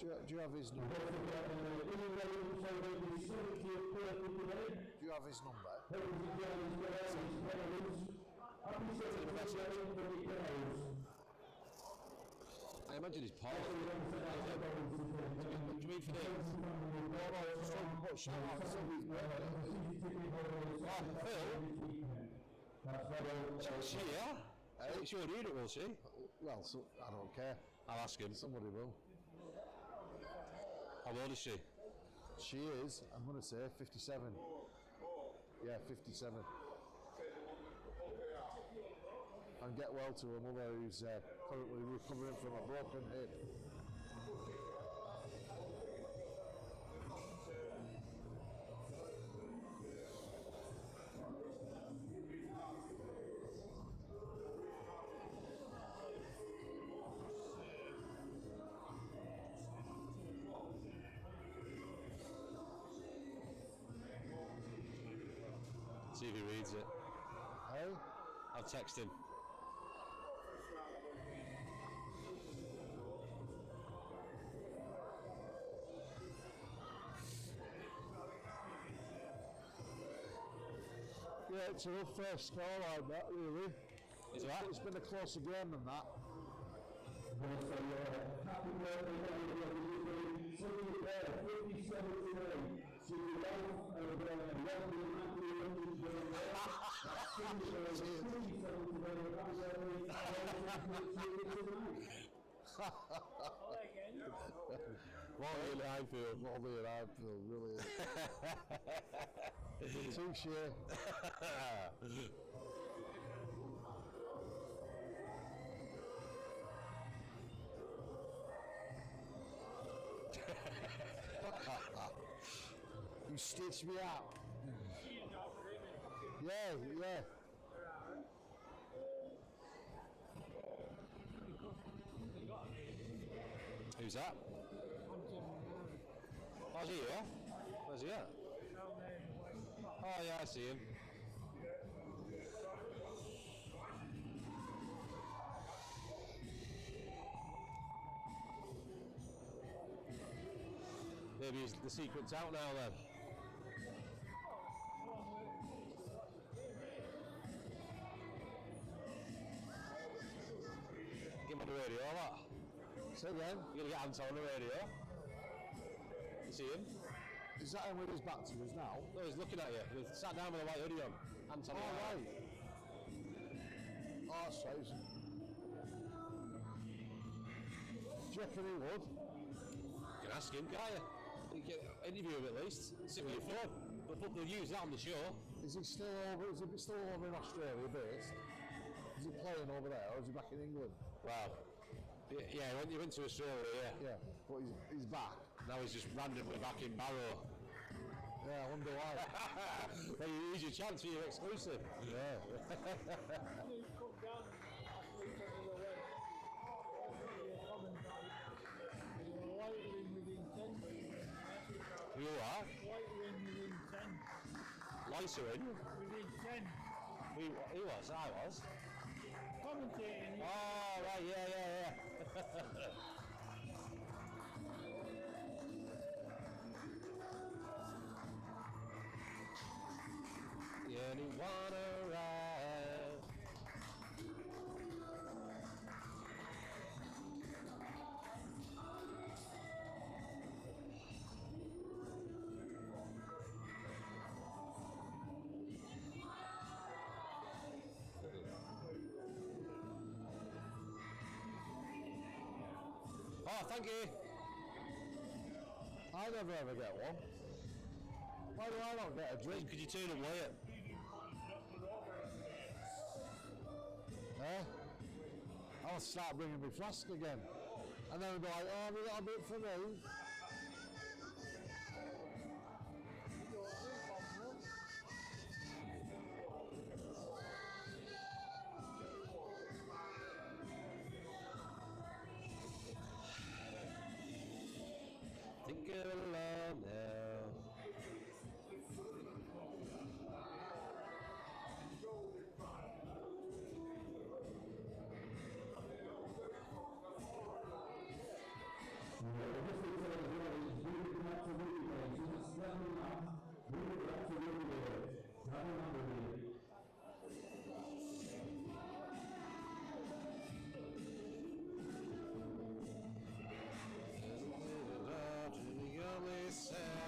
Do you have his number? Do you have his number? I imagine he's Paul. Do you mean for this? Phil? She, yeah? It's your unit, will she? Well, so, I don't care. I'll ask him. Somebody will. How old is she? She is, I'm going to say, 57. Yeah, 57. And get well to her mother, who's currently recovering from a broken hip. See if he reads it. Hey? I'll text him. Yeah, it's a rough first score like that, really. Is that? It's been a closer game than that. Happy birthday, 57 today. She loved Molly and I feel really. Touche. You stitched me out. Yeah, yeah. Who's that? Oh, is he here? Where's he at? Oh, yeah, I see him. Maybe the secret's out now then. Give him the radio, what? Say again. You're gonna get Anton on the radio. You see him? Is that him with his back to us now? No, he's looking at you. He's sat down with a white hoodie on. Anton. Oh, right. Oh, that's right. Do you reckon he would? You can ask him, can't you? You can interview him at least. See what you're for. But they'll use that on the show. Is he still over? Is he still over in Australia based? Is he playing over there, or is he back in England? Well, yeah, he went to Australia, yeah. Yeah, but he's back. Now he's just randomly back in Barrow. Yeah, I wonder why. Well, you use your chance for your exclusive. Yeah. You are? Within 10. Loitering? Within 10. He was, I was. Commentating. Oh, right, yeah. Yeah, you wanna ride? Oh, thank you. I never ever get one. Why do I not get a drink? Could you turn up late? I'll start bringing me flask again. And then I'll be like, oh, a little bit for me. Think of it alone now. The only sad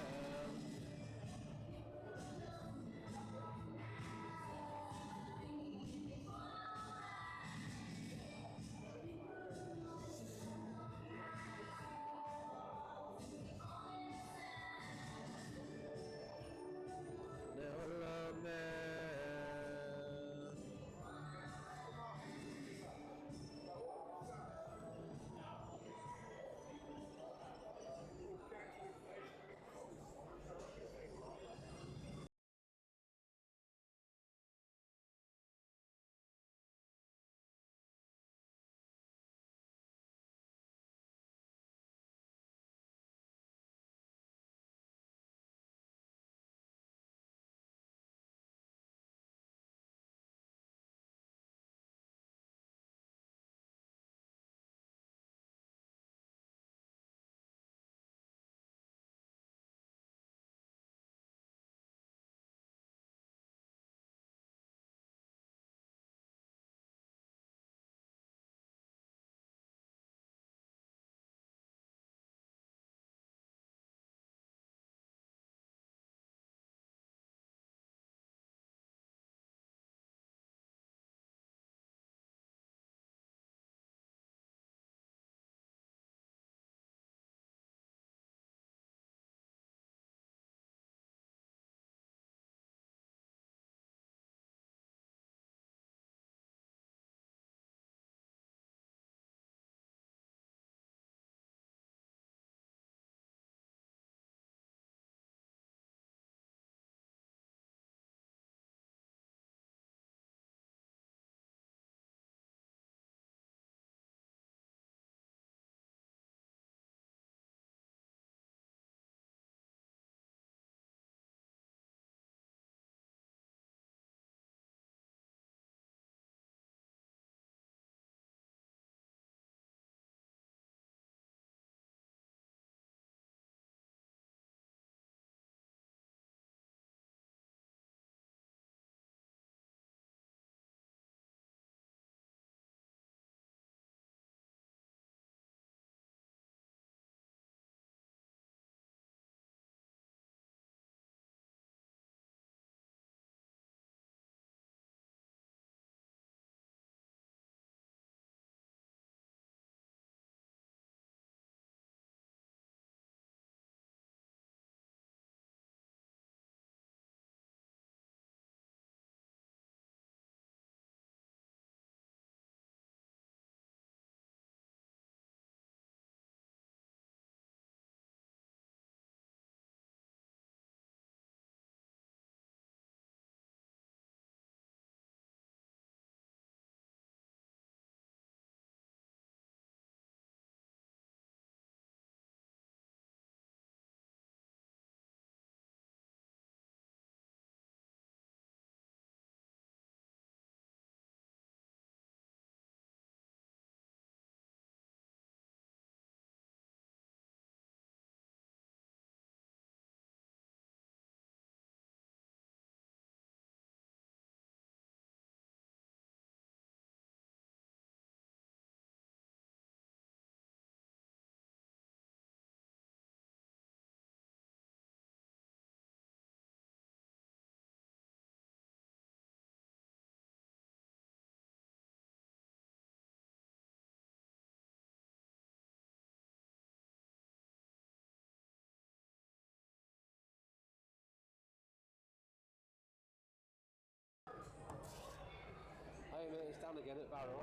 mate, it's down again at Barrow.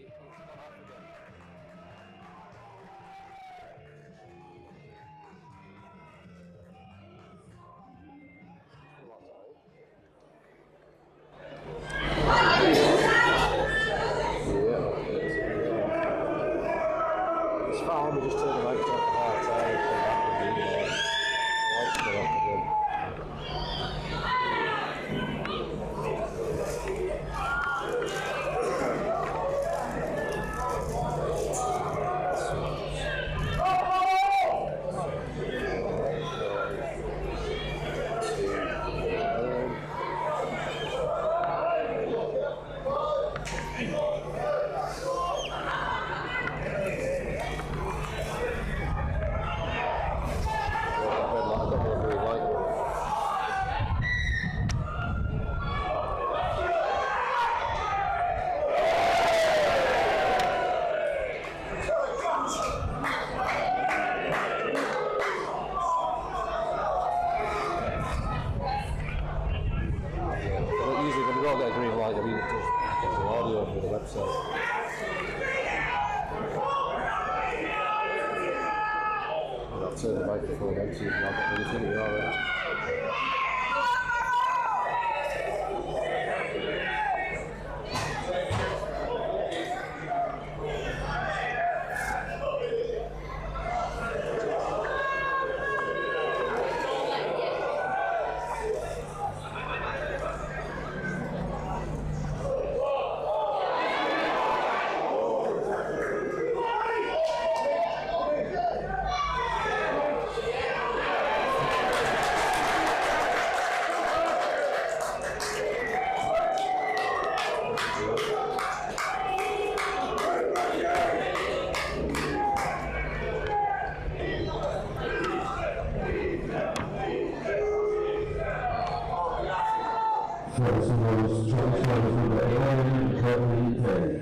It's gone off again. It's fine, we just turn the lights off the hard side and come back and do the lights go off again. Usually when we all get a green light, I mean, it just gets the audio over the website. And I'll turn the microphone on so you can have anything you're alright. Featherstone's transfer from the area currently played.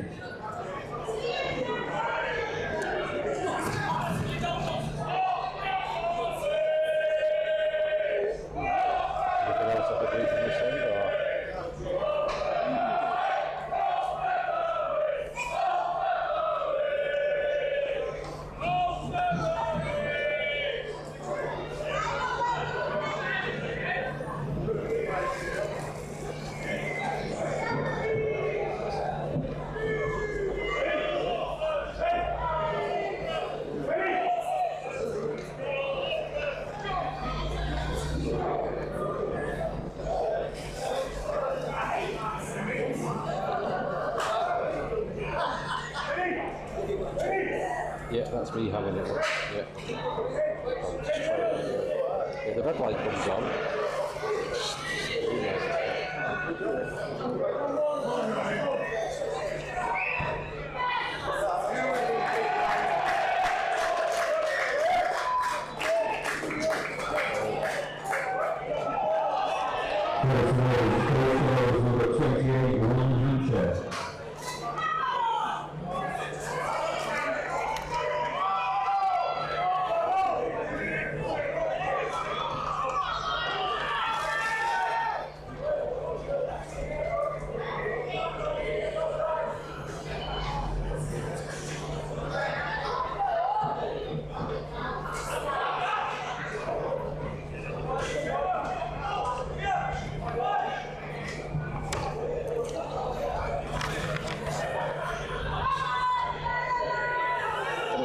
Yeah, that's me having it. Yeah. Yeah, the red light comes on. Featherstone's number 28, Ron Lucha.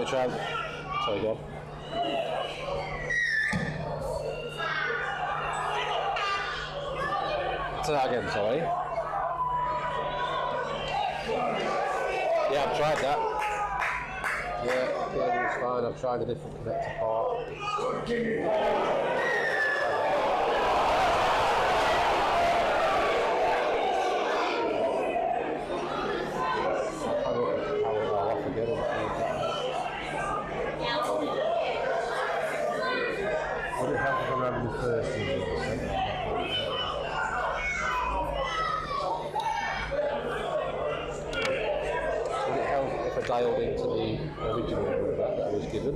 Try. Sorry, go on. Say that again, sorry. Yeah, I've tried that. Yeah, it's fine. I've tried a different connector part. Would it help if I ran the first Would it help if I dialed into the original number that I was given?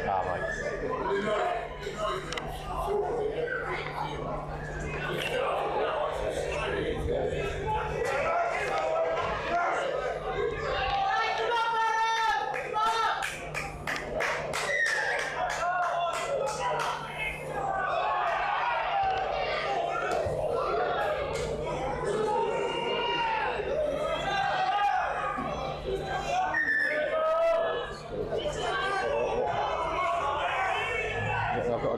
Ah, right.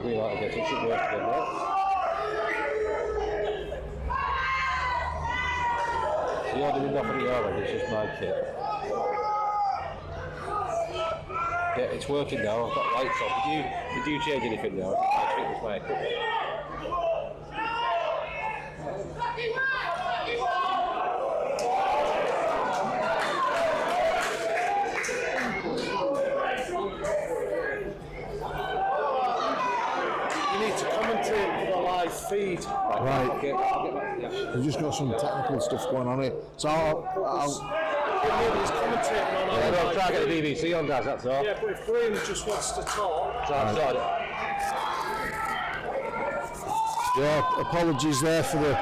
green light again, so it should work again, right? So you're doing nothing at your end, it's just my kit. Yeah, it's working now, I've got lights on. Did you change anything now? I think it's my equipment. Feed. Right. Okay, I'll get back to you. We've just got some technical stuff going on here. So I'll He's commentating on Yeah, we'll try to get the BBC on, guys, that's all. Yeah, but if Graham just wants to talk. yeah, apologies there for the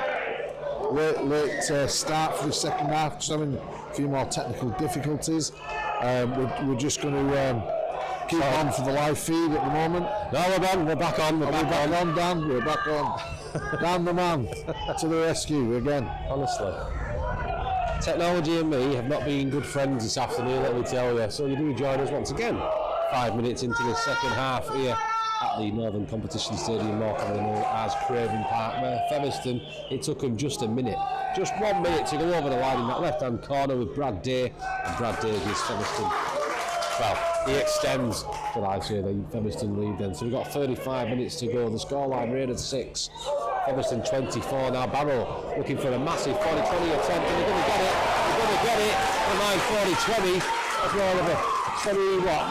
late start for the second half. Just having a few more technical difficulties. We're just going to keep on for the live feed at the moment. No, we're back on. We're back on, Dan. We're back on. Dan the man to the rescue again. Honestly. Technology and me have not been good friends this afternoon, let me tell you. So you do join us once again. 5 minutes into the second half here at the Northern Competition Stadium, more commonly known as Craven Park, where Featherstone, it took them just 1 minute. Just 1 minute to go over the line in that left-hand corner with Brad Day. And Brad Day gives Featherstone, well, he extends, should I say, the Featherstone lead then. So we've got 35 minutes to go. The scoreline, Raiders 6, Featherstone 24. Now Barrow looking for a massive 40-20 attempt, and they're going to get it. They're going to get it. The line 40-20. That's more of a 20 what?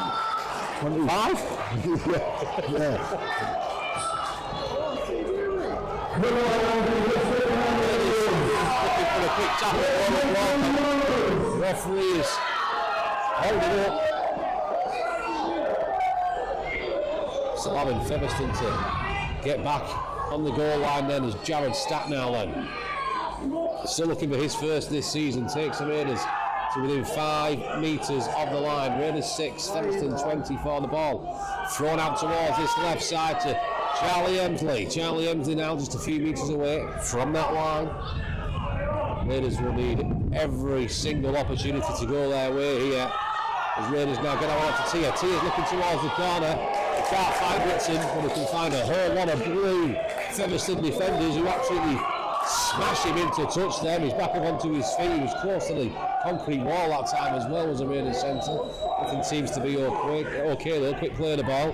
25? Yeah. Looking for a quick tackle. Referee is holding up. Still having Featherstone to get back on the goal line then as Jared Stacknell then. Still looking for his first this season, takes the Raiders to within 5 metres of the line. Raiders 6, Featherstone 24. The ball thrown out towards this left side to Charlie Emsley. Charlie Emsley now just a few metres away from that line. Raiders will need every single opportunity to go their way here. As Raiders now get out to Tia. Tia's looking towards the corner. Can't find Whitson, but he can find a whole lot of blue Featherstone defenders who absolutely smash him into touch there. He's back up onto his feet. He was close to the concrete wall that time as well as a Raiders centre. Everything seems to be okay though. Quick play of the ball.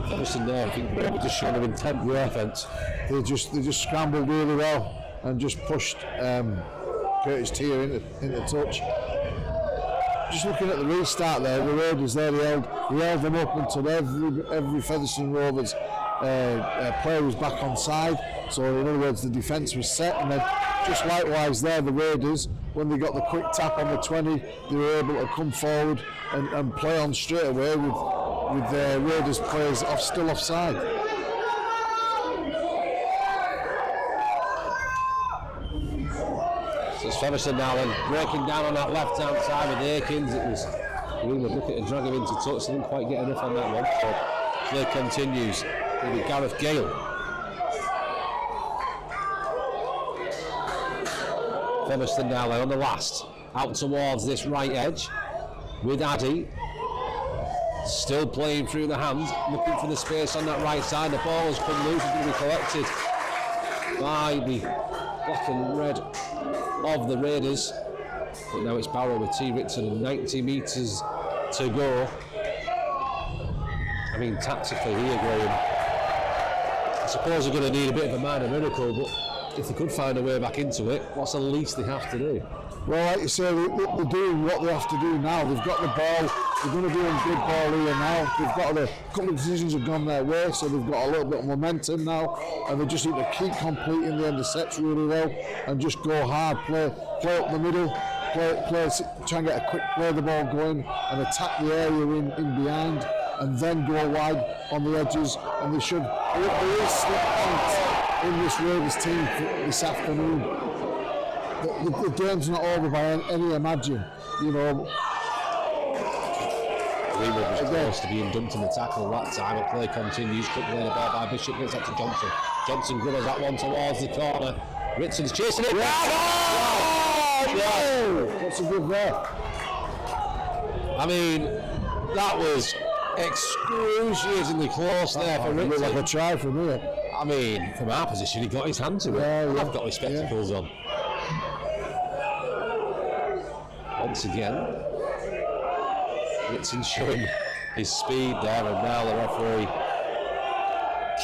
Featherstone there, I think they were just showing an intent with offence. They just scrambled really well and just pushed Curtis Tia into touch. Just looking at the restart there, the Raiders there, he held them up until every Featherstone Rovers player was back on side. So in other words, the defence was set, and then just likewise there, the Raiders, when they got the quick tap on the 20, they were able to come forward and play on straight away with the Raiders players still offside. So it's Featherstone now then breaking down on that left hand side with Akins. It was Greenwood looking to drag him into touch, didn't quite get enough on that one. So play continues with Gareth Gale. Featherstone now then on the last, out towards this right edge with Addy. Still playing through the hands, looking for the space on that right side. The ball has come loose, it's going to be collected by the black and red of the Raiders. But now it's Barrow with T. Ritson and 90 metres to go. I mean, tactically here, Graham, I suppose they're going to need a bit of a minor miracle, but if they could find a way back into it, what's the least they have to do? Well, like you say, they're doing what they have to do now. They've got the ball, they're going to do a good ball here now. They've got a couple of decisions have gone their way, so they've got a little bit of momentum now, and they just need to keep completing the end of sets really well and just go hard, play up the middle, try and get a quick play of the ball going and attack the area in behind, and then go wide on the edges. And there is slip points in this Rovers team this afternoon. The game's not over by any imagine, you know. Greenwood was close to being dumped in the tackle that time. A play continues. Quick play the ball by Bishop, gets that to Johnson. Johnson grubbers that one towards the corner. Ritson's chasing it. What's a good there? I mean, that was excruciatingly close there for It looked like a Richard. try from here. I mean, from our position, he got his hand to it. Yeah, yeah. I've got my spectacles on. Once again, Whitson showing his speed there, and now the referee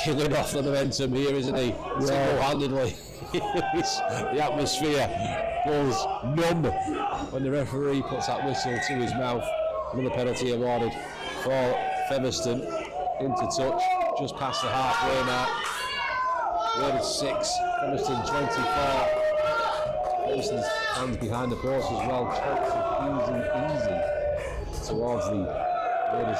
killing off the momentum here, isn't he? Single-handedly. The atmosphere goes numb when the referee puts that whistle to his mouth. Another penalty awarded for Featherstone. Into touch, just past the halfway mark. Rovers 6, Featherstone 24. Featherstone's hands behind the post as well. Easy towards the Rovers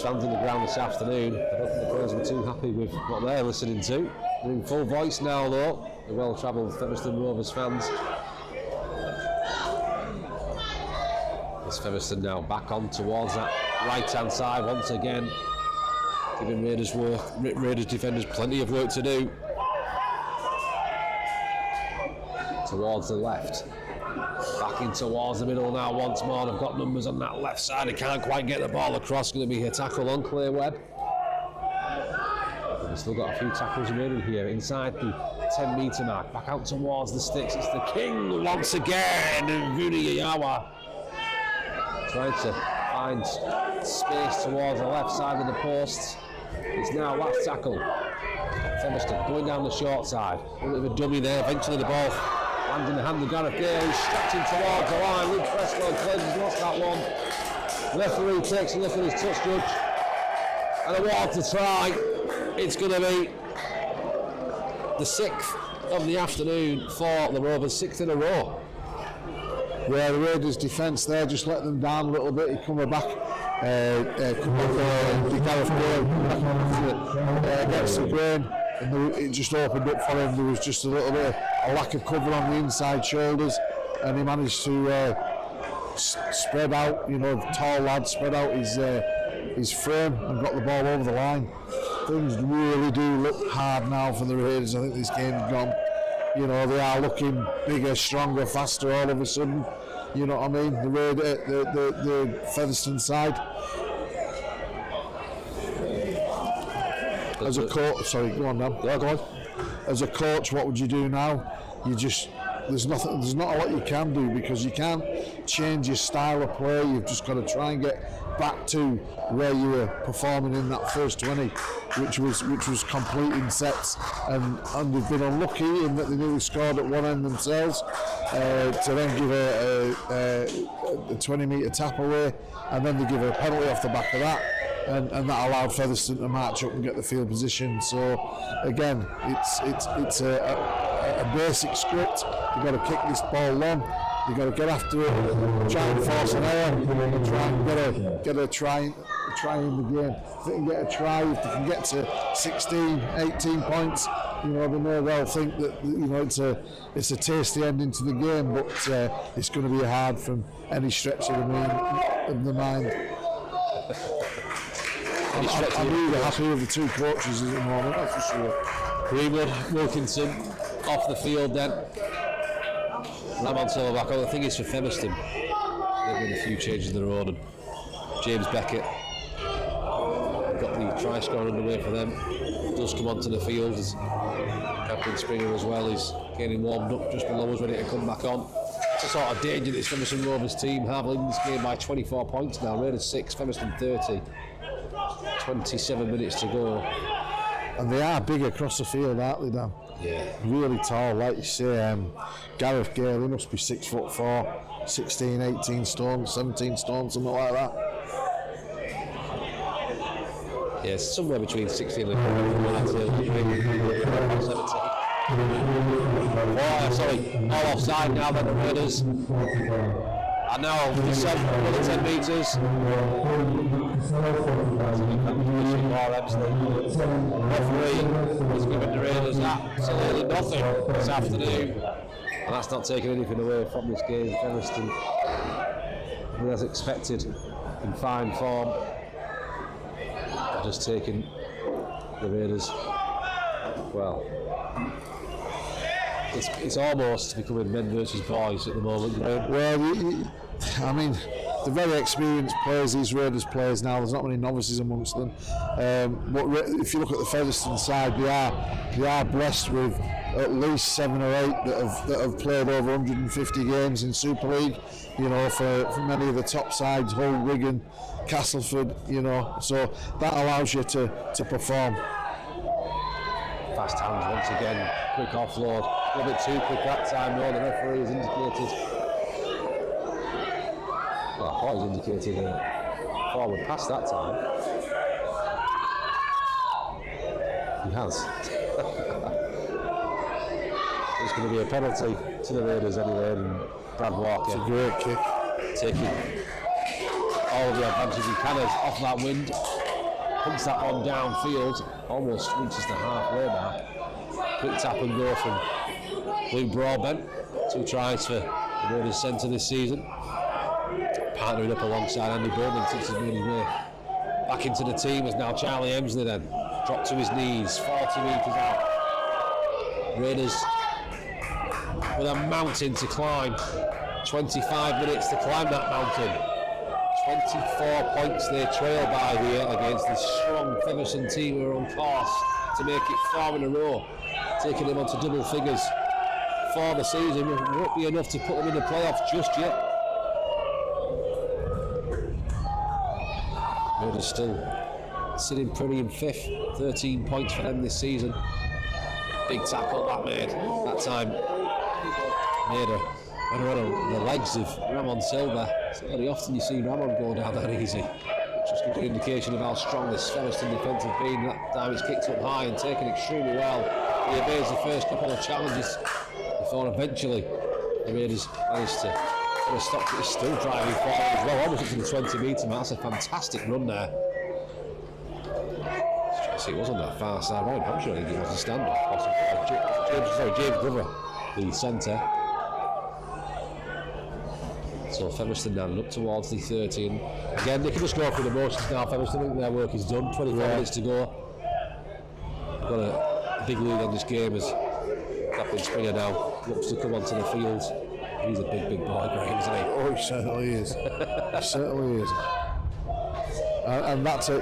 fans in the ground this afternoon. I don't think the players were too happy with what they're listening to. They're in full voice now though, the well-travelled Featherstone Rovers fans. This Featherstone now back on towards that right-hand side once again, giving Raiders defenders plenty of work to do. Towards the left, back in towards the middle now once more. They've got numbers on that left side. They can't quite get the ball across. Going to be a tackle on Clay Webb. And they've still got a few tackles remaining here inside the 10-metre mark. Back out towards the sticks. It's the King once again, and Vuni Yawa trying to find space towards the left side of the posts. It's now last tackle. Featherstone going down the short side. A little bit of a dummy there. Eventually the ball lands in the hand of Gareth Gale, who's stretching towards the line. Luke Fresco claims he's lost that one. The referee takes a look at his touch judge and awards the try. It's going to be the 6th of the afternoon for the Rovers, 6th in a row. Yeah, the Raiders' defence there just let them down a little bit. He coming back, Gareth Gale against the grain, and it just opened up for him. There was just a little bit of a lack of cover on the inside shoulders, and he managed to spread out, tall lad, spread out his frame and got the ball over the line. Things really do look hard now for the Raiders. I think this game's gone. They are looking bigger, stronger, faster all of a sudden. You know what I mean? The Featherstone side. As a coach, sorry, go on now. Yeah, go on. As a coach, what would you do now? There's not a lot you can do, because you can't change your style of play. You've just got to try and get back to where you were performing in that first 20, which was completing sets, and they've been unlucky in that they nearly scored at one end themselves, to then give a 20-metre tap away, and then they give a penalty off the back of that. And that allowed Featherstone to march up and get the field position. So again, it's a basic script. You've got to kick this ball long. You've got to get after it, try and force an error, and try and get a try in the game. If they can get a try, if they can get to 16, 18 points, they may well think that it's a tasty ending to the game, but it's going to be hard from any stretch of the mind. I'm really happy with the two coaches at the moment, that's for sure. Greenwood, Wilkinson off the field then. Lamont back on. The thing is for Featherstone, they've made a few changes of their own, and James Beckett got the try scoring underway for them. Does come onto the field as Captain Springer as well is getting warmed up just below us, ready to come back on. It's a sort of danger this Featherstone Rovers team have, leading this game by 24 points now. Raiders 6, Featherstone 30. 27 minutes to go. And they are big across the field, aren't they, Dan? Yeah. Really tall, like you say. Gareth Gale, he must be 6'4", 16, 18 stone, 17 stone, something like that. Yeah, somewhere between 16 and 17. Sorry, all offside now then the Raiders. And now descent another 10 metres. Referee has given the Raiders absolutely nothing this afternoon. And that's not taking anything away from this game. Featherstone, as expected, in fine form, just taking the Raiders, well, it's almost becoming men versus boys at the moment. Well, I mean, they're very experienced players, these Raiders players now. There's not many novices amongst them. But if you look at the Featherstone side, they are blessed with at least 7 or 8 that have played over 150 games in Super League. You know, for many of the top sides, Hull, Wigan, Castleford. You know, so that allows you to perform. Fast hands once again, quick offload. A little bit too quick that time, no, the referee has indicated. Well, I thought he was indicating forward pass that time. He has. It's going to be a penalty to the Raiders anyway, and Brad Walker. It's a great kick. Taking all the advantage he can off that wind. Punts that one downfield, almost reaches the halfway mark. Quick tap and go from Luke Broadbent. 2 tries for the Raiders centre this season. Partnering up alongside Andy Bowman since he's made his way back into the team is now Charlie Emsley then. Dropped to his knees, 40 metres out. Raiders with a mountain to climb. 25 minutes to climb that mountain. 24 points they trail by here against this strong Featherstone team who are on course to make it 4 in a row, taking them onto double figures for the season. It won't be enough to put them in the playoffs just yet. Raiders still sitting pretty in 5th, 13 points for them this season. Big tackle that made, that time made on the legs of Ramon Silva. It's not very often you see Ramon go down that easy. Just gives you an indication of how strong this Featherstone defence has been. That time it's kicked up high and taken extremely well. He evades the first couple of challenges before eventually the Raiders managed to put a stop to it. Still driving forward as well, almost up to the 20-metre mark. That's a fantastic run there. It was on that far side. Ryan Hampshire, I think it was a standoff. James Glover, the centre. So Featherstone down up towards the 13. Again, they can just go through the motions now. Featherstone, I think their work is done. 24 minutes to go. We've got a big lead on this game as Captain Springer now looks to come onto the field. He's a big boy, Graham, isn't he? Oh, he certainly is. He certainly is. And that's a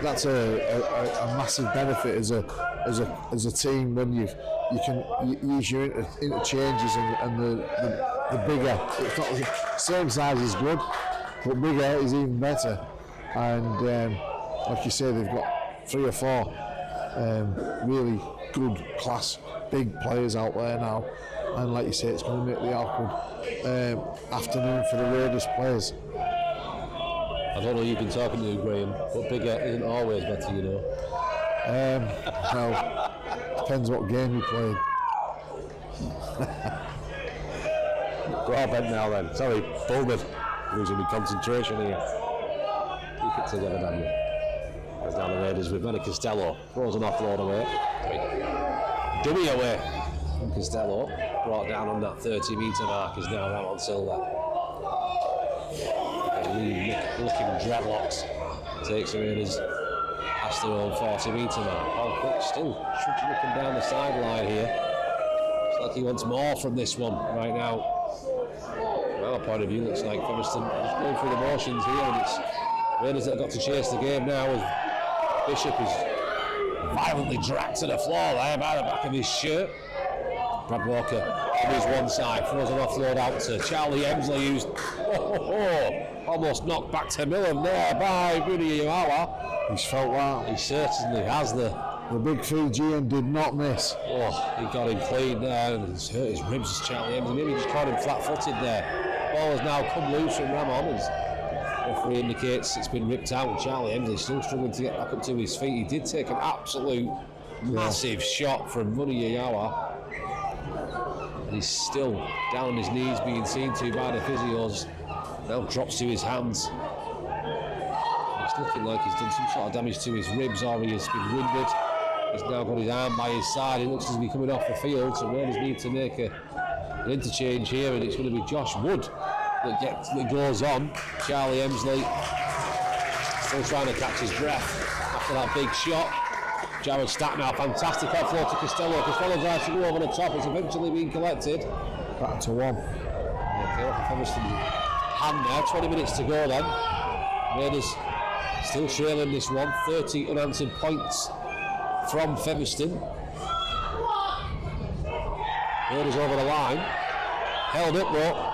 massive benefit as a team when you can use your interchanges and the bigger. It's not the same size is good, but bigger is even better. And like you say, they've got 3 or 4 really good class big players out there now. And like you say, it's going to make the awkward afternoon for the Raiders players. I don't know who you've been talking to, Graham, but bigger isn't always better, you know. Well, depends what game you played. Broadbent now then. Sorry, Bowman. Losing me concentration here. Keep it together, Daniel. As down the Raiders with Manny Costello. Throws an offload away. Dummy away. And Costello brought down on that 30-metre mark is now Ramon Silva. Looking dreadlocks takes the Raiders past their own 40-metre mark. Paul Cook still trudging up and down the sideline here. Looks like he wants more from this one right now. From our point of view, looks like Featherstone is going through the motions here, and it's Raiders that have got to chase the game now as Bishop is violently dragged to the floor there by the back of his shirt. Brad Walker on his one side, throws an offload out to Charlie Emsley, who's almost knocked back to Millen there by Rudy Iwawa. He's felt that. He certainly has. The big Fijian did not miss. Oh, he got him clean there and he's hurt his ribs, Charlie Emsley. Maybe just caught him flat-footed there. The ball has now come loose from Ramon as referee indicates it's been ripped out, and Charlie Emsley still struggling to get back up to his feet. He did take an absolute massive shot from Rudy Iwawa. And he's still down on his knees being seen to by the physios. Now drops to his hands. It's looking like he's done some sort of damage to his ribs, or he has been wounded. He's now got his arm by his side. He looks as if he's coming off the field, so Raiders need to make an interchange here, and it's going to be Josh Wood that goes on. Charlie Emsley still trying to catch his breath after that big shot. Jared Stack now, fantastic offload to Costello. Costello tries to go over the top, it's eventually being collected. Back to 1. Okay, off of Featherstone's hand there, 20 minutes to go then. Raiders still trailing this one, 30 unanswered points from Featherstone. Raiders over the line, held up though.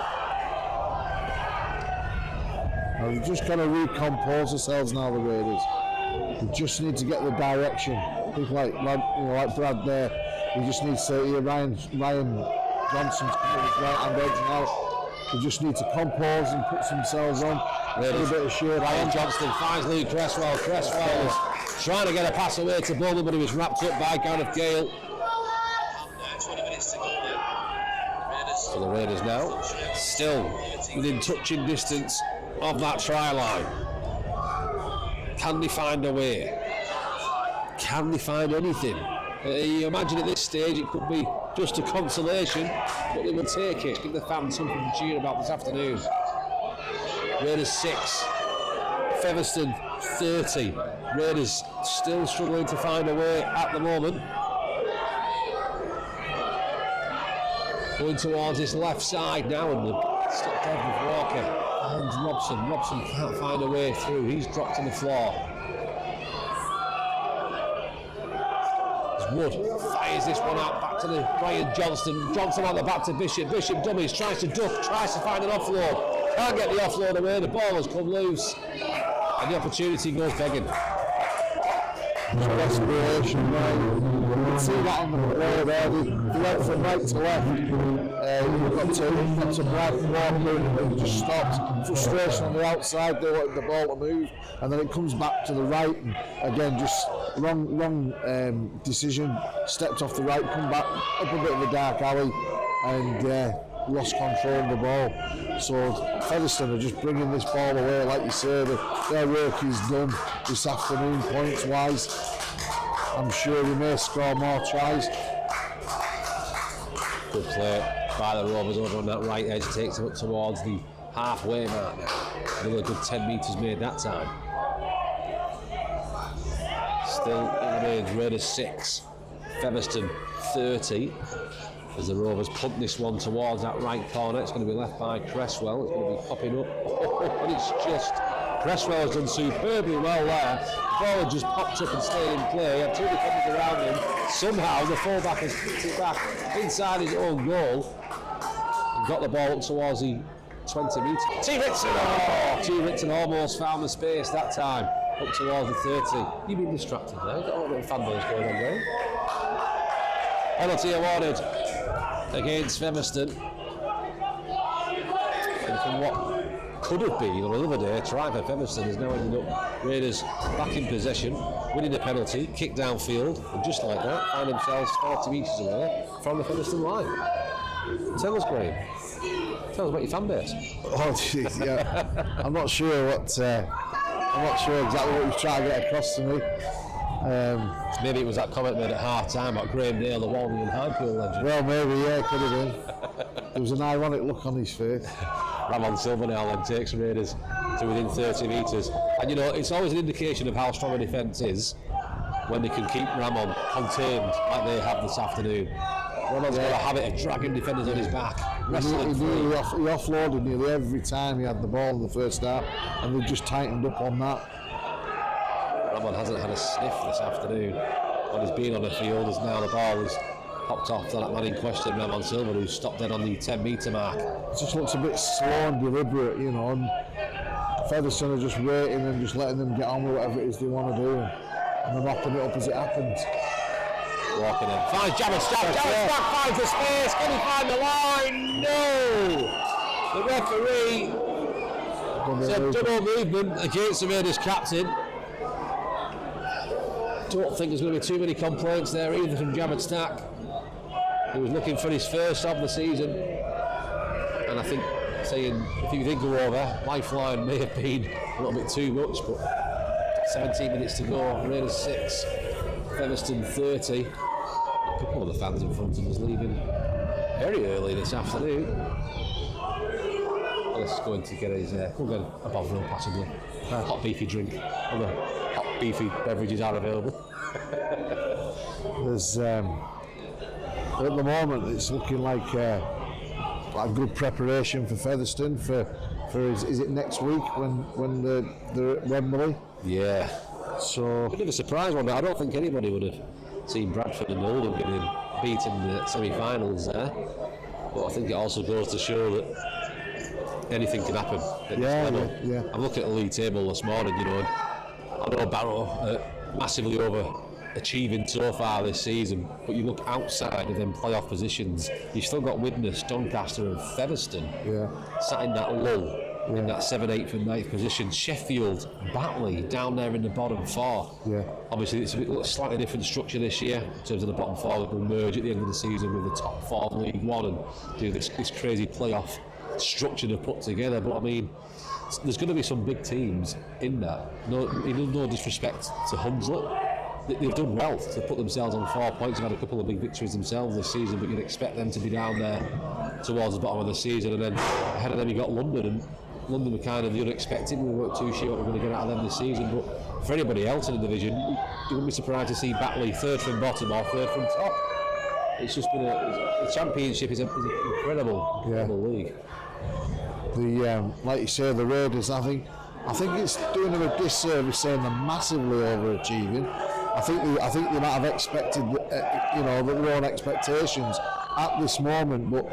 We've just got to recompose ourselves now, the Raiders. We just need to get the direction. People like Brad there, we just need to hear Ryan Johnson's coming his right hand edge now. We just need to compose and put themselves on. A little bit of shape. Ryan Johnston finds Lee Cresswell. Cresswell was trying to get a pass away to Bowman, but he was wrapped up by Gareth Gale. 20 minutes to go then. So the Raiders now still within touching distance of that try line. Can they find a way? Can they find anything? You imagine at this stage it could be just a consolation, but they will take it. Give the fans something to cheer about this afternoon. Raiders 6, Featherstone 30. Raiders still struggling to find a way at the moment. Going towards this left side now, and stopped dead with Walker. And Robson. Robson can't find a way through. He's dropped to the floor. As Wood fires this one out back to the Ryan Johnston. Johnson out the back to Bishop. Bishop dummies, tries to duck, tries to find an offload. Can't get the offload away. The ball has come loose. And the opportunity goes begging. Desperation, right? You can see that on the play there. They went from right to left. Got to Brad Walker and just stopped. Frustration on the outside. They wanted the ball to move, and then it comes back to the right. And again, just wrong decision. Stepped off the right, come back up a bit of a dark alley, and lost control of the ball. So Featherstone are just bringing this ball away, like you say. Their work is done this afternoon, points wise. I'm sure we may score more tries. Good play by the Rovers over on that right edge, takes it up towards the halfway mark now. Another good 10 metres made that time. Still it remains Raiders 6, Featherstone 30. As the Rovers punt this one towards that right corner, it's going to be left by Cresswell. It's going to be popping up, and it's just Cresswell has done superbly well there. The ball had just popped up and stayed in play. He had two defenders around him. Somehow the fullback has picked it back inside his own goal and got the ball up towards the 20 metres. T. Ritson, T. Ritson almost found the space that time up towards the 30. You've been distracted there. You've got all little fan base going on there. Penalty awarded against Featherstone. And from what could have been on another day, try for Featherstone has now ended up Raiders back in possession, winning the penalty, kick downfield, and just like that, find themselves 40 metres away from the Featherstone line. Tell us, Graham. Tell us about your fan base. Oh, geez, yeah. I'm not sure exactly what he's trying to get across to me. Maybe it was that comment made at half time about Graham Dale, the Walden and Hartfield legend. Well, maybe, yeah, it could have been. There was an ironic look on his face. Ramon Silva now then takes Raiders to within 30 metres. And you know, it's always an indication of how strong a defence is when they can keep Ramon contained like they have this afternoon. Ramon's got a habit of dragging defenders on his back. He offloaded nearly every time he had the ball in the first half, and they just tightened up on that. Ramon hasn't had a sniff this afternoon when he's been on the field, as now the ball is popped off to that man in question, Ramon Silva, who stopped dead on the 10 metre mark. It just looks a bit slow and deliberate, you know, and Featherstone are just waiting and just letting them get on with whatever it is they want to do, and they're mopping it up as it happens. Walking in, finds Jared Stack, Jared Stack finds the space, can he find the line? No! The referee said double movement against the Raiders captain. Don't think there's going to be too many complaints there either from Jared Stack. He was looking for his first of the season, and I think saying if he did go over, lifeline may have been a little bit too much, but 17 minutes to go, Raiders 6, Featherstone 30. A couple of the fans in front of us leaving very early this afternoon. Ellis is going to get his we'll get a Bovril possibly, hot beefy drink. Other hot beefy beverages are available. There's at the moment it's looking like good preparation for Featherstone for is it next week when they're at Wembley? Yeah. So A bit of a surprise one, but I don't think anybody would have seen Bradford and Oldham getting beaten in the semi-finals there. But I think it also goes to show that anything can happen at this level. Yeah. I'm looking at the league table this morning, you know, and I know Barrow massively overachieving so far this season, but you look outside of them playoff positions, you've still got Widnes, Doncaster and Featherstone sat in that lull, in that 7th, 8th and 9th position. Sheffield, Batley down there in the bottom 4. Obviously it's a slightly different structure this year in terms of the bottom 4 that will merge at the end of the season with the top 4 of League One and do this crazy playoff structure to put together. But I mean, there's going to be some big teams in that. No disrespect to Hunslet, they've done well to put themselves on 4 points. They've had a couple of big victories themselves this season, but you'd expect them to be down there towards the bottom of the season. And then ahead of them you got London, and London were kind of the unexpected. We weren't too sure what we were going to get out of them this season, but for anybody else in the division, you wouldn't be surprised to see Batley 3rd from bottom or 3rd from top. It's just been the championship is an incredible league. Like you say, the Raiders, I think it's doing them a disservice saying they're massively overachieving. I think they might have expected, their own expectations at this moment, but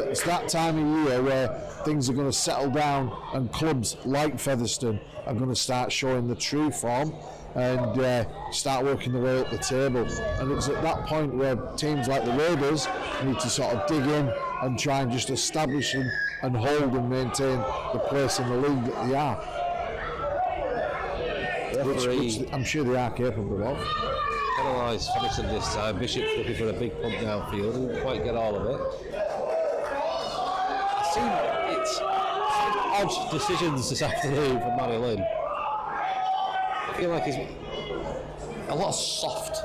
it's that time of year where things are going to settle down and clubs like Featherstone are going to start showing the true form and start working their way up the table. And it's at that point where teams like the Raiders need to sort of dig in and try and just establish and hold and maintain the place in the league that they are. Which I'm sure they are capable of. Penalised Featherstone this time. Bishop's looking for a big pump downfield. Didn't quite get all of it. I've seen it's odd decisions this afternoon from Manny Lynn. I feel like it's a lot of soft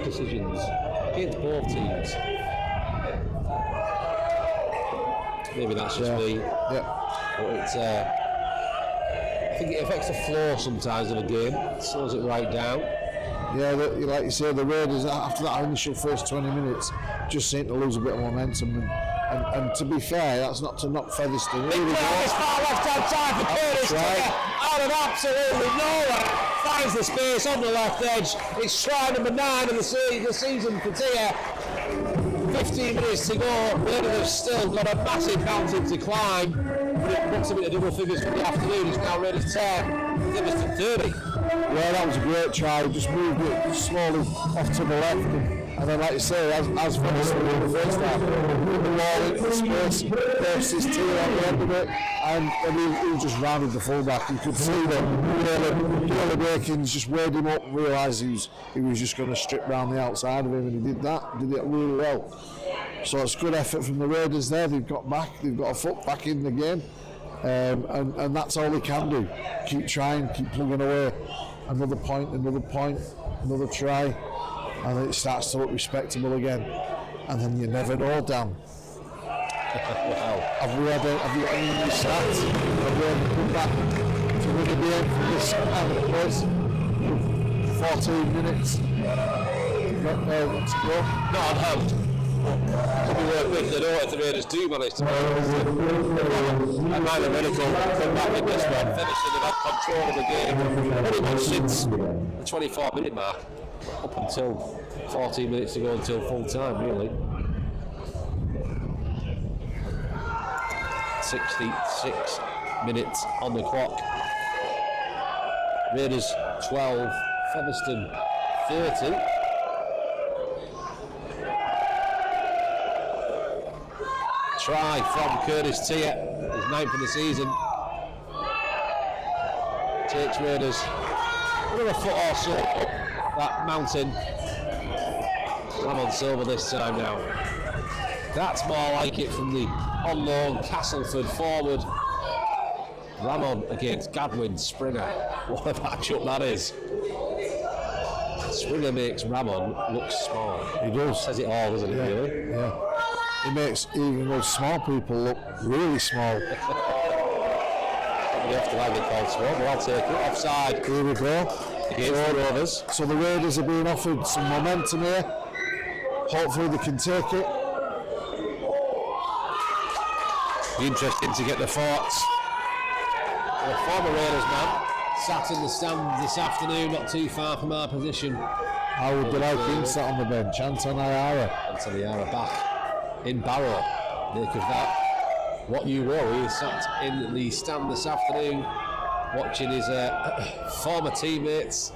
decisions against both teams. Maybe that's just me. But it's I think it affects the flow sometimes of a game. It slows it right down. Yeah, like you say, the Raiders after that initial first 20 minutes just seem to lose a bit of momentum. And to be fair, that's not to knock Featherstone. Really it's far left-hand side for Curtis. Out of absolutely nowhere. Finds the space on the left edge. It's try number 9 of the season for Tia. 15 minutes to go. Raiders have still got a massive mountain to climb. But it puts them into double figures for the afternoon. It's now Raiders 10, Featherstone 30. Yeah, that was a great try. Just moved it slowly off to the left. And then, like you say, as Featherstone in the first half, put the ball into the space, burst his team on the end of it, and he just rounded the fullback. You could see that Taylor Bakins just weighed him up and realised he was just going to strip round the outside of him, and he did it really well. So it's good effort from the Raiders there. They've got a foot back in the game, and that's all they can do. Keep trying, keep plugging away. Another point, another try. And then it starts to look respectable again, and then you never know, Dan. Have you got any new stats? Have we ever come back to win the game from this kind of place? 14 minutes. To go. Not on hand. Could be worth making the note if the Raiders do manage to and minor medical come back in this one. Featherstone have had control of the game pretty much since the 24-minute mark. Up until 14 minutes to go until full time, really. 66 minutes on the clock. Raiders 12, Featherstone 30. Try from Curtis Tia, his 9th of the season. Takes Raiders another foot or so up that mountain. Lamont Silver this time now. That's more like it from the unknown Castleford forward. Ramon against Gadwin Springer. What a matchup that is. Springer makes Ramon look small. He does. Says it all, doesn't it, really? Yeah. He makes even those small people look really small. You have to like it called small, but I'll take it. Offside. Here we go. against the Rovers. So the Raiders are being offered some momentum here. Hopefully they can take it. Be interesting to get the thoughts. The former Raiders man sat in the stand this afternoon, not too far from our position. How would you like him sat on the bench? Anton Ayara. Anton Ayara back in Barrow. Make of that what you will. He sat in the stand this afternoon watching his former teammates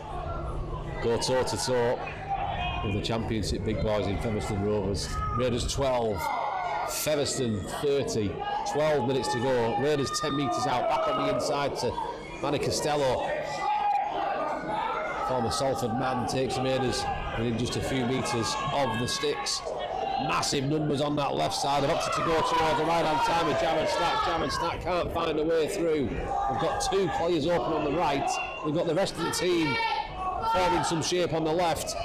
go toe-to-toe with the Championship big boys in Featherstone Rovers. Raiders 12, Featherstone 30, 12 minutes to go. Raiders 10 metres out, back on the inside to Manny Costello. Former Salford man takes Raiders within just a few metres of the sticks. Massive numbers on that left side. They've opted to go towards the right hand side with Jam and Stack. Jam and Stack can't find a way through. We've got two players open on the right. We've got the rest of the team forming some shape on the left.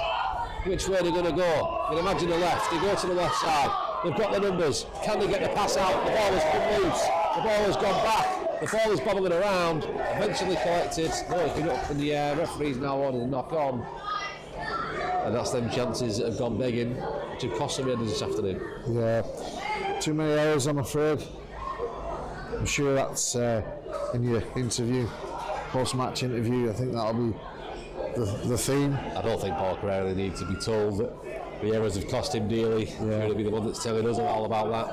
Which way are they going to go? You can imagine the left. They go to the left side. They've got the numbers. Can they get the pass out? The ball has come loose. The ball has gone back. The ball is bobbling around. Eventually collected. Working up in the air. Referee's now ordered a knock on. And that's them chances that have gone begging, which have cost them Raiders this afternoon. Yeah, too many errors, I'm afraid. I'm sure that's in your interview, post-match interview. I think that'll be the theme. I don't think Paul Carrera needs to be told that the errors have cost him dearly. Yeah. He'll be the one that's telling us all about that.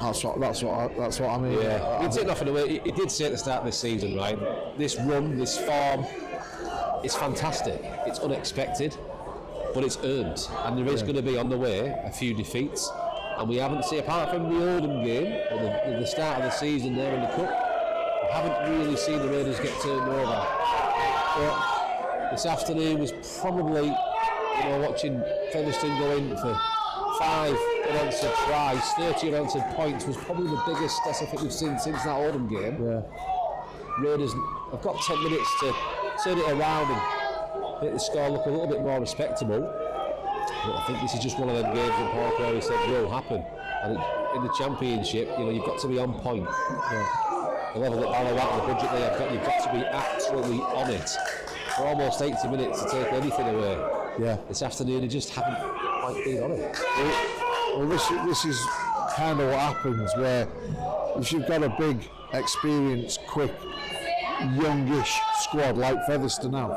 That's what I mean. Yeah, he'd take nothing away. He did say at the start of this season, right? This run, this form, it's fantastic. It's unexpected, but it's earned, and there is going to be on the way a few defeats, and we haven't seen, apart from the Oldham game at the start of the season there in the cup, we haven't really seen the Raiders get turned over. But this afternoon was probably, watching Featherstone go in for 5 unanswered tries, 30 unanswered points was probably the biggest deficit we've seen since that Oldham game. Yeah. Raiders have got 10 minutes to turn it around and make the score look a little bit more respectable. But I think this is just one of them games that Paul Carey said will happen. And in the Championship, you've got to be on point. Yeah. The level that Barrow at, the budget they have got, you've got to be absolutely on it for almost 80 minutes to take anything away. Yeah. This afternoon, they just haven't quite been on it. Well, this is kind of what happens where if you've got a big, experienced, quick, youngish squad like Featherstone have,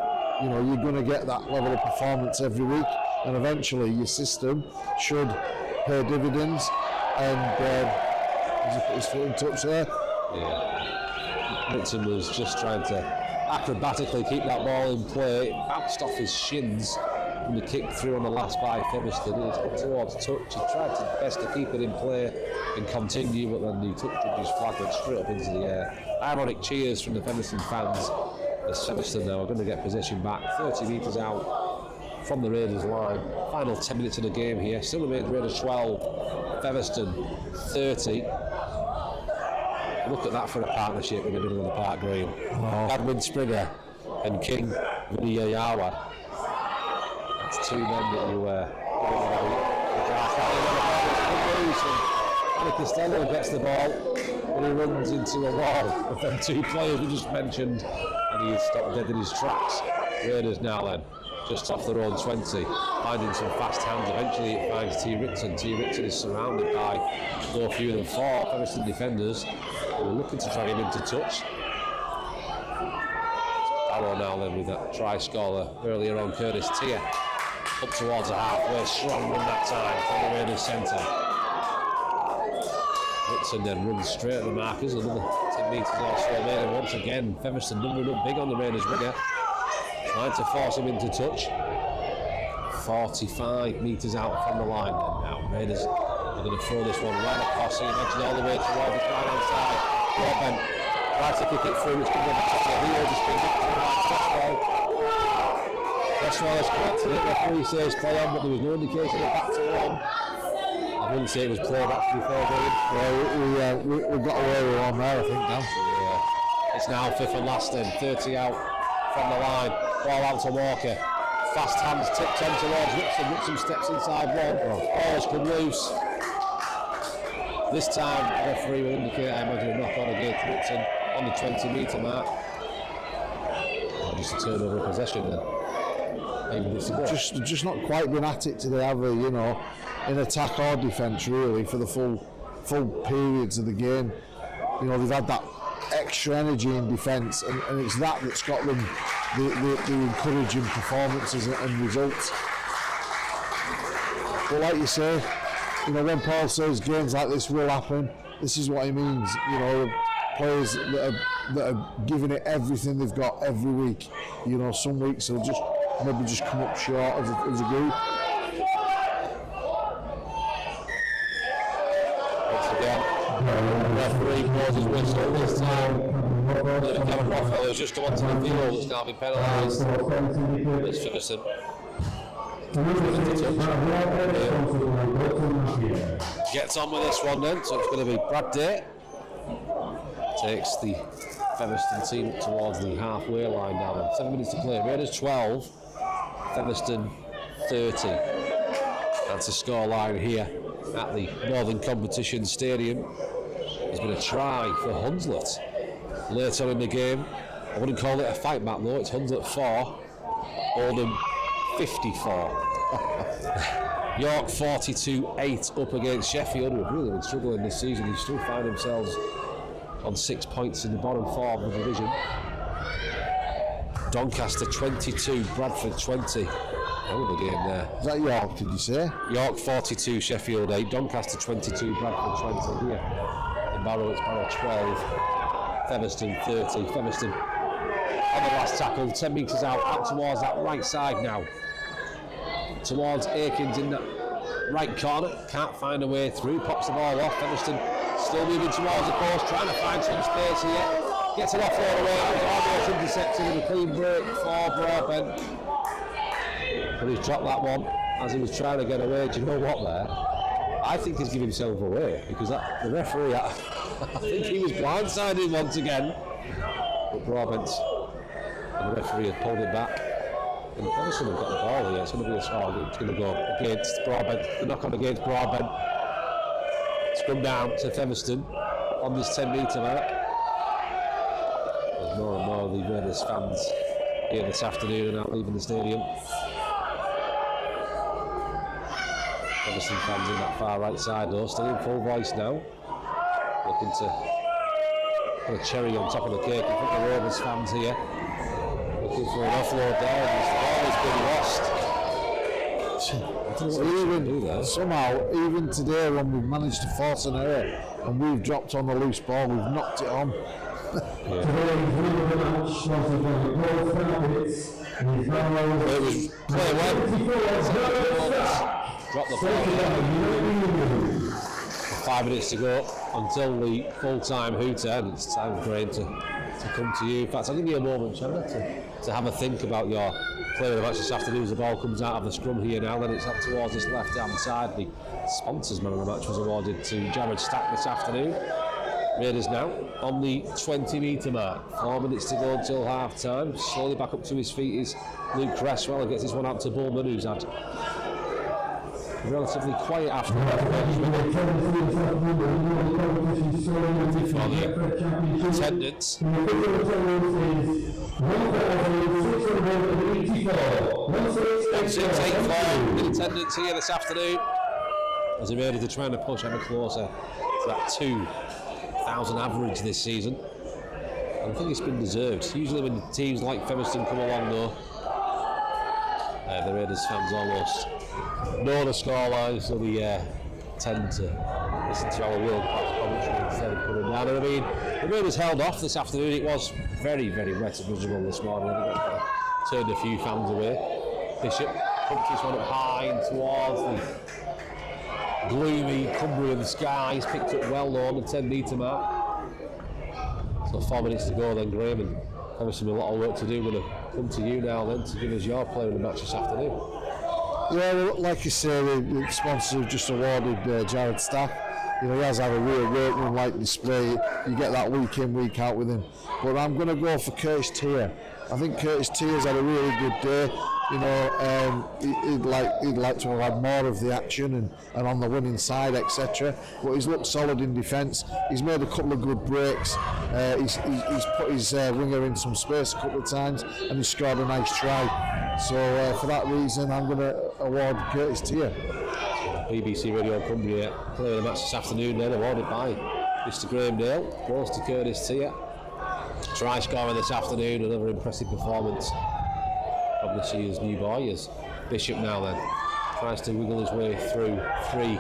you're going to get that level of performance every week, and eventually your system should pay dividends. And does he put his foot in touch there? Yeah. Whitson was just trying to acrobatically keep that ball in play. It bounced off his shins from the kick through on the last by Featherstone. He got towards touch. He tried his best to keep it in play and continue, but then the touch judge's flag went straight up into the air. Ironic cheers from the Featherstone fans as Featherstone now are going to get possession back 30 metres out from the Raiders line. Final 10 minutes of the game here. Still remains Raiders 12, Featherstone 30. Look at that for a partnership in the middle of the park green. Gadwin Springer and King Vuniyayawa. That's two men that you Manny Costello gets the ball and he runs into a wall of them two players we just mentioned, and he's stopped dead in his tracks. Raiders now then, just off their own 20, finding some fast hands. Eventually it finds T. Ritson. T. Ritson is surrounded by no fewer than 4 Featherstone defenders who are looking to drag him into touch. Barrow now then with that try scorer earlier on, Curtis Tier, up towards the halfway, strong run that time from the Raiders centre. Ritson then runs straight at the markers, another 10 metres or so later. Once again, Featherstone numbering up big on the Raiders winger, trying to force him into touch. 45 metres out from the line then now. Raiders are going to throw this one right across, so you imagine all the way towards the right hand side. Broadbent tries to kick it through, it's going to go back to the heel, just been back to the right Cresswell. Cresswell has collected it, referee says play on, but there was no indication of back to one. I wouldn't say it was play back before going. Yeah, we got away with one there, I think, now. Yeah. It's now 5th and last then, 30 out from the line, ball out to Walker. Fast hands tipped on towards Ritson. Ritson steps inside one. Ball has come loose. This time, the referee will indicate, I imagine, a knock on against Ritson on the 20 metre mark. Just a turnover of possession then. Just not quite been at it today, have they? You know, in attack or defence, really, for the full periods of the game. You know, they've had that extra energy in defence, and it's that's got them the encouraging performances and results. But like you say, you know, when Paul says games like this will happen, this is what he means. You know, players that are giving it everything they've got every week. You know, some weeks they'll maybe just come up short as a group. Once again, the referee blows his whistle this time. Kevin Rothwell has just come onto the field, that's now been penalised. It's Featherstone. Gets on with this one then, so it's going to be Brad Day. Takes the Featherstone team up towards the halfway line now then. 7 minutes to play. Raiders 12, Featherstone 30. That's the scoreline here at the Northern Competition Stadium. There's been a try for Hunslet later in the game. I wouldn't call it a fight back though. It's Hunslet 4, Oldham 54. York 42-8 up against Sheffield, who have really been struggling this season. They still find themselves on 6 points in the bottom 4 of the division. Doncaster 22, Bradford 20. Hell of a game there. Is that York, did you say? York 42, Sheffield 8, Doncaster 22, Bradford 20 here. In Barrow, it's Barrow 12, Featherstone 30. Featherstone on the last tackle, 10 metres out towards that right side now. Towards Aikens in that right corner, can't find a way through, pops the ball off. Featherstone still moving towards the post, trying to find some space here. Gets it offload away, almost intercepted with a clean break for Broadbent. But he's dropped that one as he was trying to get away. Do you know what there? I think he's given himself away because the referee, I think he was blindsided once again. But Broadbent and the referee had pulled it back. And Featherstone have got the ball here. It's going to be a score. It's going to go against Broadbent. The knock on against Broadbent. It's come down to Featherstone on this 10-metre mark. There's more and more of the Raiders fans here this afternoon and out leaving the stadium. Featherstone fans in that far right side though, still in full voice now. Looking to put a cherry on top of the cake in front of the Rovers fans here. Looking for an offload there, and the ball has been lost. Somehow, even today when we've managed to force an error and we've dropped on the loose ball, we've knocked it on. It was play well. Drop the ball. 5 minutes to go until the full-time hooter, and it's time for Graham to come to you. In fact, I'll give you a moment, Chandler, to have a think about your play of the match this afternoon. As the ball comes out of the scrum here now, then it's up towards this left-hand side. The sponsors man of the match was awarded to Jared Stack this afternoon. Raiders now on the 20-metre mark. 4 minutes to go until half-time. Slowly back up to his feet is Luke Cresswell and gets this one out to Bullman, who's had relatively quiet after that. Attendance. 684 in attendance here this afternoon. As the Raiders are trying to push ever closer to that 2,000 average this season. And I think it's been deserved. Usually when teams like Featherstone come along though, the Raiders fans almost know the scoreline, so they tend to listen to our World Cup commentary instead of putting down. And I mean, the Raiders held off this afternoon. It was very, very wet and miserable this morning. They turned a few fans away. Bishop pumped this one up high and towards the gloomy Cumbrian skies. Picked up well though on the 10-metre mark. So 4 minutes to go then, Graham, and Featherstone a lot of work to do. We're going to come to you now then to give us your player of the match this afternoon. Yeah, well, like you say, the sponsors have just awarded Jared Stack. You know, he has had a real workman-like display. You get that week in, week out with him. But I'm going to go for Curtis Tier. I think Curtis Tier's had a really good day. You know, he'd like to have had more of the action and on the winning side, etc. But he's looked solid in defence. He's made a couple of good breaks. He's put his winger in some space a couple of times, and he's scored a nice try. So for that reason, I'm going to award Curtis Tier. BBC Radio Cumbria playing the match this afternoon, then awarded by Mr. Graham Dale. Goes to Curtis Tier. Try scorer this afternoon, another impressive performance from this year's new boy as Bishop now then tries to wiggle his way through 3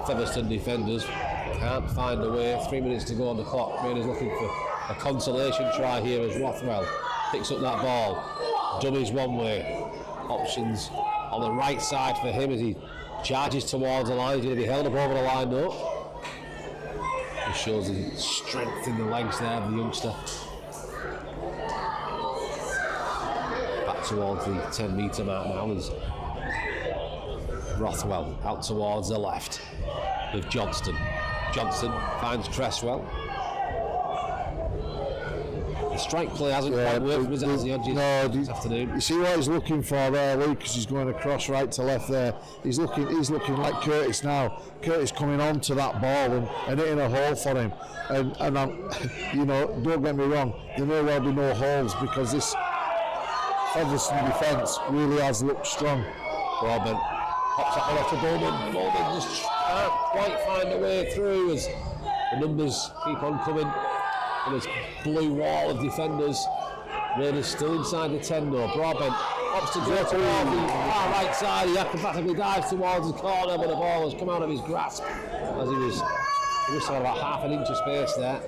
Featherstone defenders. Can't find a way. 3 minutes to go on the clock. Raiders looking for a consolation try here as Rothwell picks up that ball. Dummies one way. Options on the right side for him as he charges towards the line. He's going to be held up over the line though. It shows the strength in the legs there of the youngster. Back towards the 10-metre mark now as Rothwell out towards the left with Johnston. Johnston finds Cresswell. The strike play hasn't quite worked as the edges this afternoon. You see what he's looking for there, Luke, because he's going across right to left there. He's looking like Curtis now. Curtis coming on to that ball and hitting a hole for him. And I'm, you know, don't get me wrong, there may well be no holes because this Featherstone defence really has looked strong. Robin pops that one off to Bowman. Bowman just can't quite find a way through as the numbers keep on coming. And this blue wall of defenders. Raiders still inside the 10 though. Broadbent opts to go towards the far right side. He acrobatically dives towards the corner, but the ball has come out of his grasp as he was had about half an inch of space there.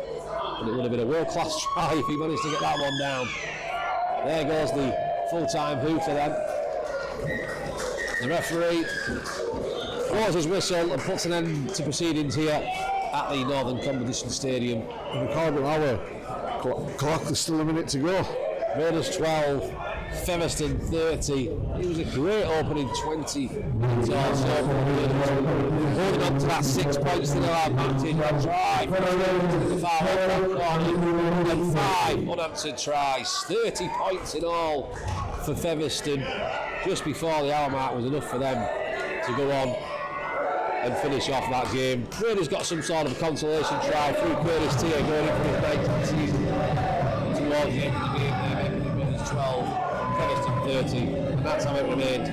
And it would have been a world-class try if he managed to get that one down. There goes the full-time hooter then. The referee blows his whistle and puts an end to proceedings here at the Northern Competition Stadium. And we called an hour. Clock, there's still a minute to go. Raiders 12, Featherstone 30. It was a great opening 20 minutes or so. Holding on to that 6 points to the advantage. Try to the far right corner and 5 unanswered tries. 30 points in all for Featherstone. Just before the hour mark was enough for them to go on and finish off that game. Raiders got some sort of consolation try through Curtis Tier going in for his 19th season. Towards the end of the game there, Raiders 12, Featherstone 30, and that's how it remained.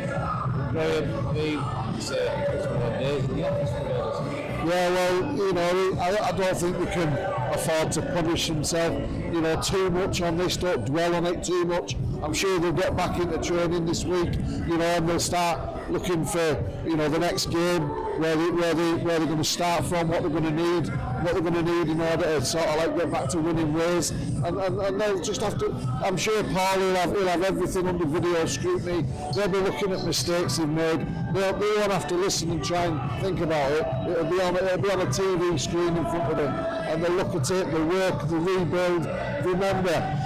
Graham, I mean, it's one of days in the office for Raiders. Yeah, well, you know, I don't think we can afford to punish themselves, you know, too much on this, don't dwell on it too much. I'm sure they'll get back into training this week, you know, and they'll start looking for, you know, the next game, where they're going to start from, what they're going to need in order to sort of like get back to winning ways, and they'll just have to. I'm sure Paul will have everything under video scrutiny. They'll be looking at mistakes they've made. They won't have to listen and try and think about it. It'll be on a TV screen in front of them, and they'll look at it, they'll work, they'll rebuild. Remember.